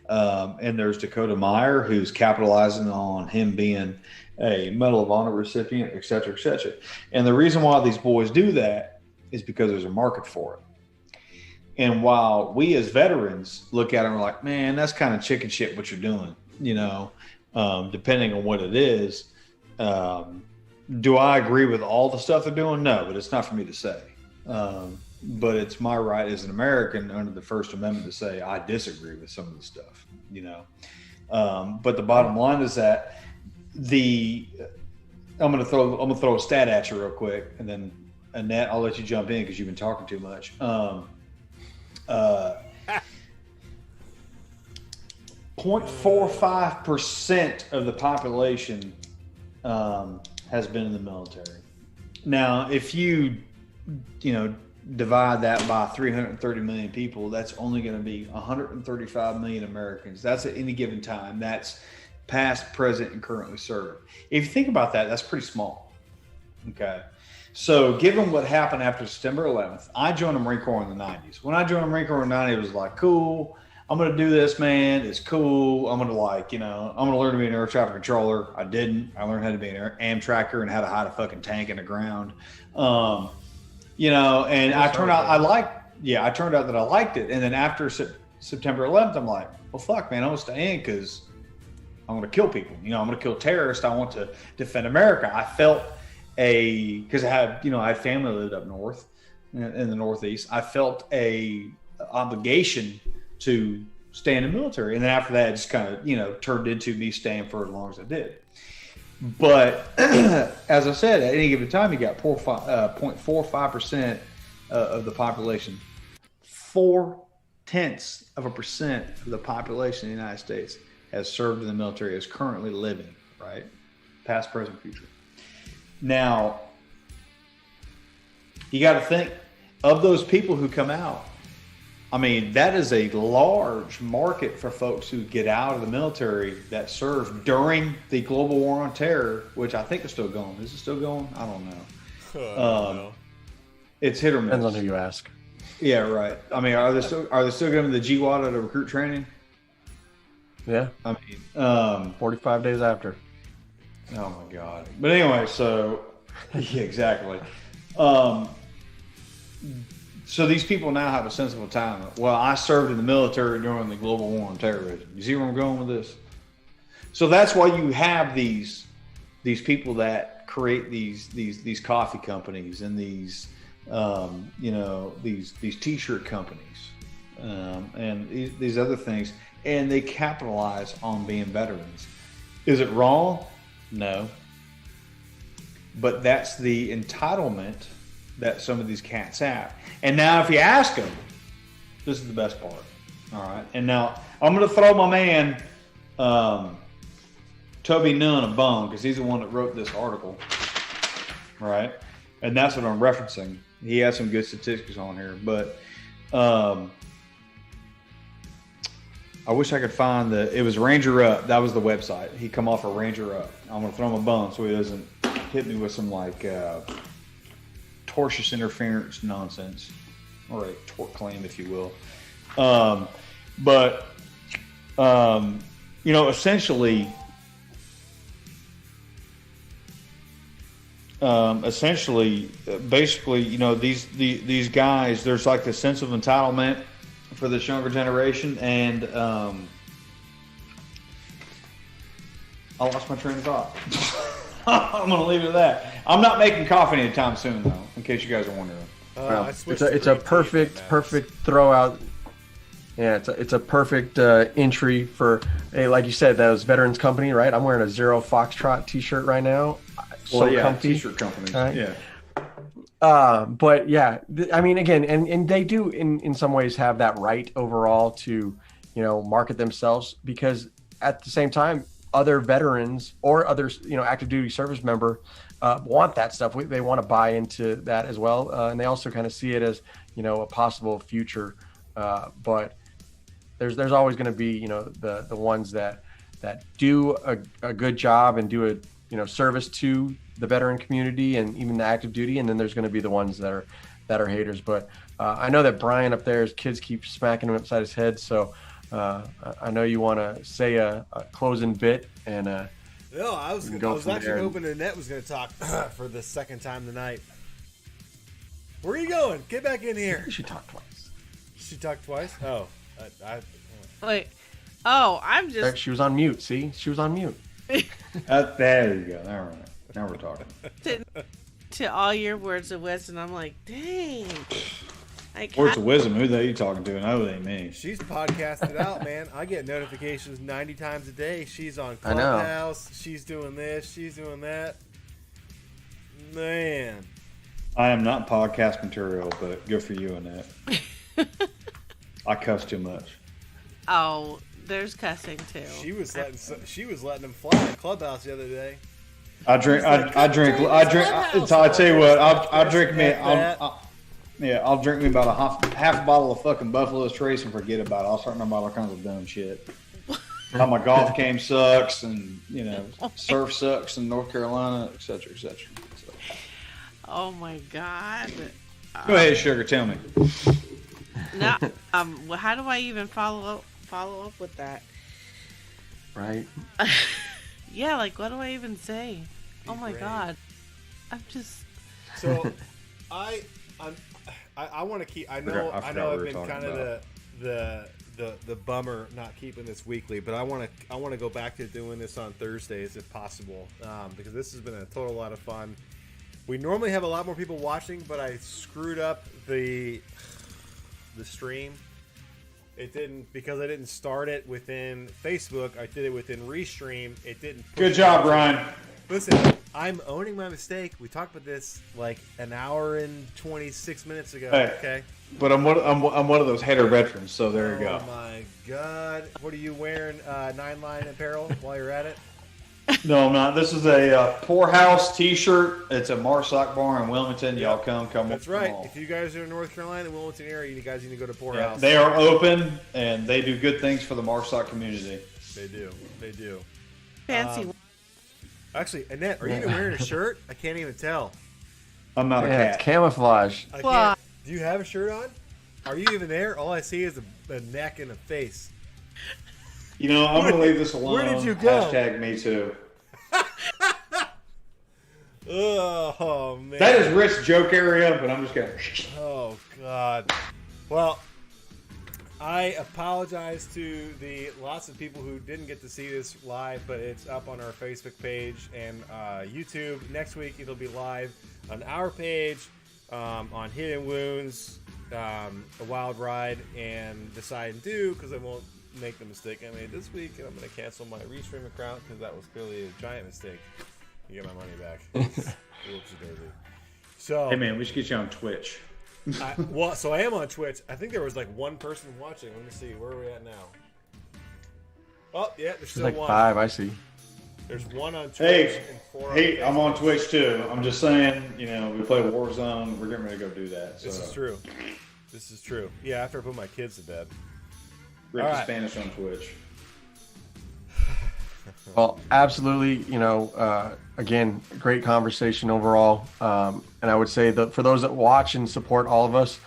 And there's Dakota Meyer, who's capitalizing on him being a Medal of Honor recipient, et cetera, et cetera. And the reason why these boys do that is because there's a market for it. And while we as veterans look at it and we're like, man, that's kind of chicken shit what you're doing, you know, depending on what it is. Do I agree with all the stuff they're doing? No, but it's not for me to say. But it's my right as an American under the First Amendment to say I disagree with some of the stuff, you know. But the bottom line is that I'm gonna throw a stat at you real quick, and then Annette, I'll let you jump in because you've been talking too much. 0.45% of the population has been in the military. Now, if you divide that by 330 million people, that's only going to be 135 million Americans. That's at any given time. That's past, present, and currently serving. If you think about that, that's pretty small. Okay. So given what happened after September 11th, I joined the Marine Corps in the 90s. When I joined the Marine Corps in the 90s, it was like, cool, I'm going to do this, man. It's cool. I'm going to I'm going to learn to be an air traffic controller. I didn't. I learned how to be an Amtracker and how to hide a fucking tank in the ground. And I turned out that I liked it. And then after September 11th, I'm like, well, fuck, man, I'm going to stay in because I'm going to kill people. I'm going to kill terrorists. I want to defend America. I felt because I had family that lived up north in the Northeast. I felt a obligation to stay in the military. And then after that, it just kind of, turned into me staying for as long as I did. But as I said, at any given time, you got 0.45% of the population. 0.4% of the population in the United States has served in the military, is currently living, right? Past, present, future. Now, you got to think of those people who come out. I mean, that is a large market for folks who get out of the military that served during the global war on terror, which I think is still going. Is it still going? I don't know. It's hit or miss. Depends on who you ask. Yeah, right. I mean, are they still giving the GWAT to recruit training? Yeah. I mean, 45 days after. Oh my God. But anyway, so yeah, exactly. So these people now have a sense of entitlement. Well, I served in the military during the global war on terrorism. You see where I'm going with this? So that's why you have these people that create these coffee companies and these these T-shirt companies and these other things, and they capitalize on being veterans. Is it wrong? No. But that's the entitlement that some of these cats have. And now if you ask them, this is the best part. All right. And now I'm going to throw my man, Toby Nunn, a bone, because he's the one that wrote this article. right? And that's what I'm referencing. He has some good statistics on here, but I wish I could find it was Ranger Up. That was the website. He come off a Ranger Up. I'm going to throw him a bone so he doesn't hit me with some like tortious interference nonsense, or a tort claim, if you will. Essentially, basically, these guys, there's like this sense of entitlement for this younger generation, and I lost my train of thought. I'm going to leave it at that. I'm not making coffee anytime soon, though, in case you guys are wondering. It's a perfect throw out. Yeah, it's a perfect entry for, like you said, those veterans company, right? I'm wearing a Zero Foxtrot T-shirt right now. Comfy. T-shirt company. Right? Yeah. But yeah, I mean, again, and they do in some ways have that right overall to, market themselves, because at the same time, other veterans or other, active duty service member want that stuff. They want to buy into that as well. And they also kind of see it as, a possible future. But there's always going to be, the ones that do a good job and do a, service to the veteran community and even the active duty. And then there's going to be the ones that are haters. But I know that Brian up there, his kids keep smacking him upside his head. So I know you want to say a closing bit and no, I was actually hoping Annette was going to talk for the second time tonight. Where are you going? Get back in here. She talked twice. She talked twice? Oh. Wait. Oh, I'm just... She was on mute, see? She was on mute. There you go. All right. Now we're talking. To all your words of wisdom, I'm like, dang. Words of wisdom? Who are you talking to? No, it ain't me. She's podcasted out, man. I get notifications 90 times a day. She's on Clubhouse. She's doing this. She's doing that. Man. I am not podcast material, but good for you, Annette. I cuss too much. Oh, there's cussing too. She was letting them fly in Clubhouse the other day. I drink. So I tell you what, I'll drink me. I'll drink me about a half a bottle of fucking Buffalo Trace and forget about it. I'll start talking about all kinds of dumb shit. How my golf game sucks, and surf sucks in North Carolina, etc., etc. So. Oh my God! Go ahead, Sugar. Tell me. No, well, how do I even follow up with that? Right. Yeah, like what do I even say? Oh my God, I'm just. So, I want to keep. I know I've been kind of the bummer not keeping this weekly, but I want to go back to doing this on Thursdays if possible, because this has been a total lot of fun. We normally have a lot more people watching, but I screwed up the stream. It didn't, because I didn't start it within Facebook. I did it within Restream. It didn't. Good job, Ryan. Listen, I'm owning my mistake. We talked about this like an hour and 26 minutes ago. Hey, okay. But I'm one of those hater veterans, so there you go. Oh my God! What are you wearing? 9-line apparel while you're at it? No, I'm not. This is a Poorhouse T-shirt. It's a Marsock bar in Wilmington. Y'all come. That's right. If you guys are in North Carolina, the Wilmington area, you guys need to go to Poorhouse. Yeah, they are open, and they do good things for the Marsock community. They do. Fancy. Actually, Annette, are you even wearing a shirt? I can't even tell. I'm not a cat. It's camouflage. I can't. Do you have a shirt on? Are you even there? All I see is a neck and a face. I'm going to leave this alone. Where did you go? Hashtag me too. Oh, man. That is Rick's joke area, but I'm just going to... Oh, God. Well, I apologize to the lots of people who didn't get to see this live, but it's up on our Facebook page and YouTube. Next week, it'll be live on our page, on Hidden Wounds, A Wild Ride, and Decide and Do, because I won't make the mistake I made this week, and I'm going to cancel my Restream account because that was clearly a giant mistake. You get my money back. Whoopsie-daisy. So, hey, man, we should get you on Twitch. So I am on Twitch. I think there was like one person watching. Let me see. Where are we at now? Oh, yeah, there's still like one. 5, I see. There's one on Twitch and 4 on Hey, Facebook. I'm on Twitch too. I'm just saying, we play Warzone. We're getting ready to go do that. So. This is true. Yeah, after I put my kids to bed. Rick All the right. Spanish on Twitch. Well, absolutely. Again, great conversation overall. And I would say that for those that watch and support all of us,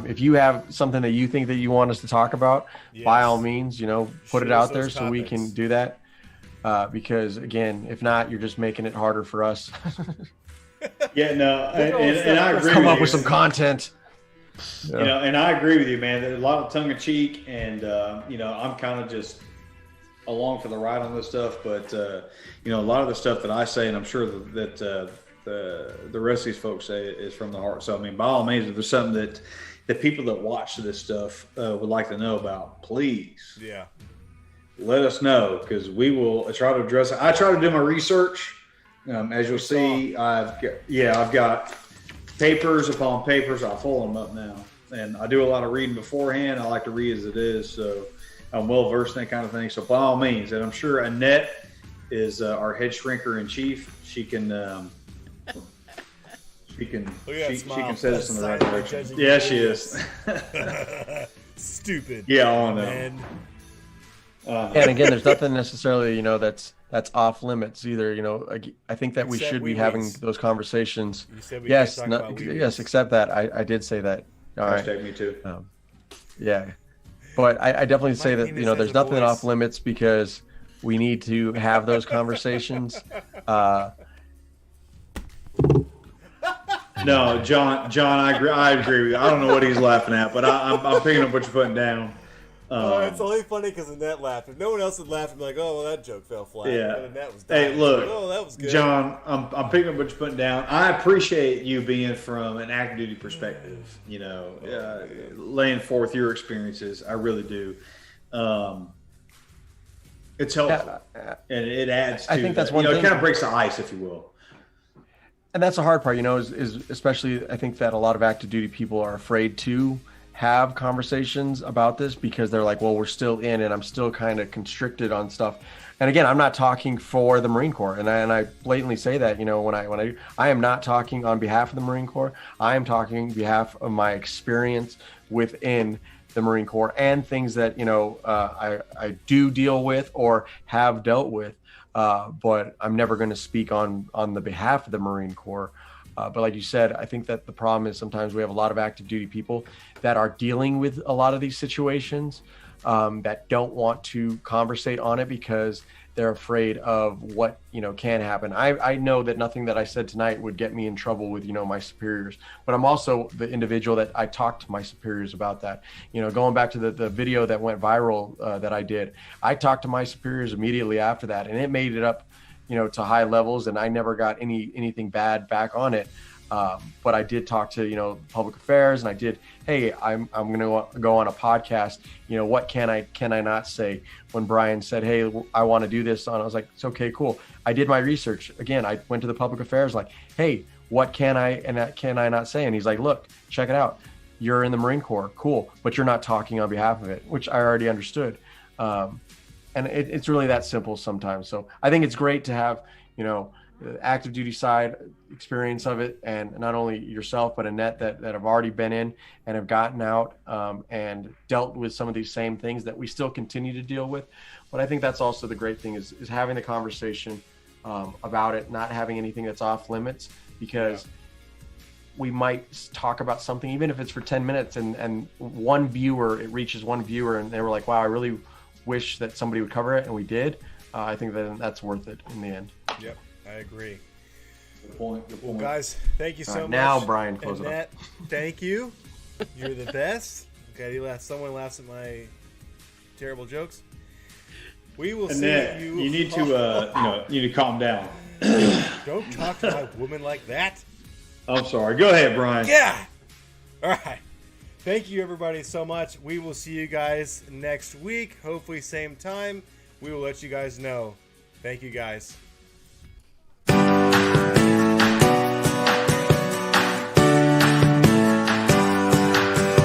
if you have something that you think that you want us to talk about, by all means, put it Shoot us out there those so we topics. can do that. Because again, if not, you're just making it harder for us. Yeah, no, and I agree Come with up you. with some content. And I agree with you, man. There's a lot of tongue in cheek, and I'm kind of just along for the ride on this stuff. But a lot of the stuff that I say, and I'm sure that the rest of these folks say, is from the heart. So I mean, by all means, if there's something that the people that watch this stuff would like to know about, please, let us know, because we will try to address it. I try to do my research. As you'll see, I've got papers upon papers. I'll fold them up now, and I do a lot of reading beforehand. I like to read as it is, so I'm well versed in that kind of thing. So by all means, and I'm sure Annette is our head shrinker in chief. She can she can set us in the right direction. Yeah, she is. Stupid. Yeah, I know. Man. And again, there's nothing necessarily, that's off limits either. I think that we Except should be wee having wees. those conversations. You said we Yes, can't talk about wee wees. yes, except that I did say that. All right. Hashtag me too. Yeah, but I definitely say that penis has there's a nothing voice. off limits, because we need to have those conversations. No, John, I agree with you. I don't know what he's laughing at, but I'm picking up what you're putting down. It's only funny because Annette laughed. If no one else had laughed, I'd be like, "Oh, well, that joke fell flat." Yeah. And Annette was dying. Hey, look, Oh, that was good. John, I'm picking up what you're putting down. I appreciate you being from an active duty perspective, laying forth your experiences. I really do. It's helpful, and it adds to I think that's that. one It thing. kind of breaks the ice, if you will. And that's the hard part, is especially I think that a lot of active duty people are afraid to have conversations about this, because they're like, well, we're still in, and I'm still kind of constricted on stuff. And again, I'm not talking for the Marine Corps, and I blatantly say that, when I am not talking on behalf of the Marine Corps. I am talking on behalf of my experience within the Marine Corps and things that I do deal with or have dealt with. But I'm never going to speak on the behalf of the Marine Corps. But like you said, I think that the problem is sometimes we have a lot of active duty people that are dealing with a lot of these situations that don't want to conversate on it because they're afraid of what can happen. I know that nothing that I said tonight would get me in trouble with my superiors, but I'm also the individual that I talked to my superiors about that. Going back to the video that went viral that I did, I talked to my superiors immediately after that, and it made it up to high levels, and I never got anything bad back on it. But I did talk to public affairs, and I did, hey, I'm going to go on a podcast. What can I not say? When Brian said, hey, I want to do this on, I was like, it's okay, cool. I did my research. Again, I went to the public affairs, like, hey, what can I not say? And he's like, look, check it out. You're in the Marine Corps, cool, but you're not talking on behalf of it, which I already understood. And it's really that simple sometimes. So I think it's great to have, the active duty side experience of it, and not only yourself, but Annette that have already been in and have gotten out and dealt with some of these same things that we still continue to deal with. But I think that's also the great thing is having the conversation about it, not having anything that's off limits, because we might talk about something, even if it's for 10 minutes and it reaches one viewer and they were like, wow, I really wish that somebody would cover it, and we did. I think that's worth it in the end. Yep, I agree. Good point. Well, guys, thank you so much. Now, Brian, close Annette, it up. thank you. You're the best. Okay, someone laughs at my terrible jokes. We will Annette, see you. you need to you need to calm down. Don't talk to my woman like that. I'm sorry. Go ahead, Brian. Yeah. All right. Thank you, everybody, so much. We will see you guys next week. Hopefully, same time. We will let you guys know. Thank you, guys.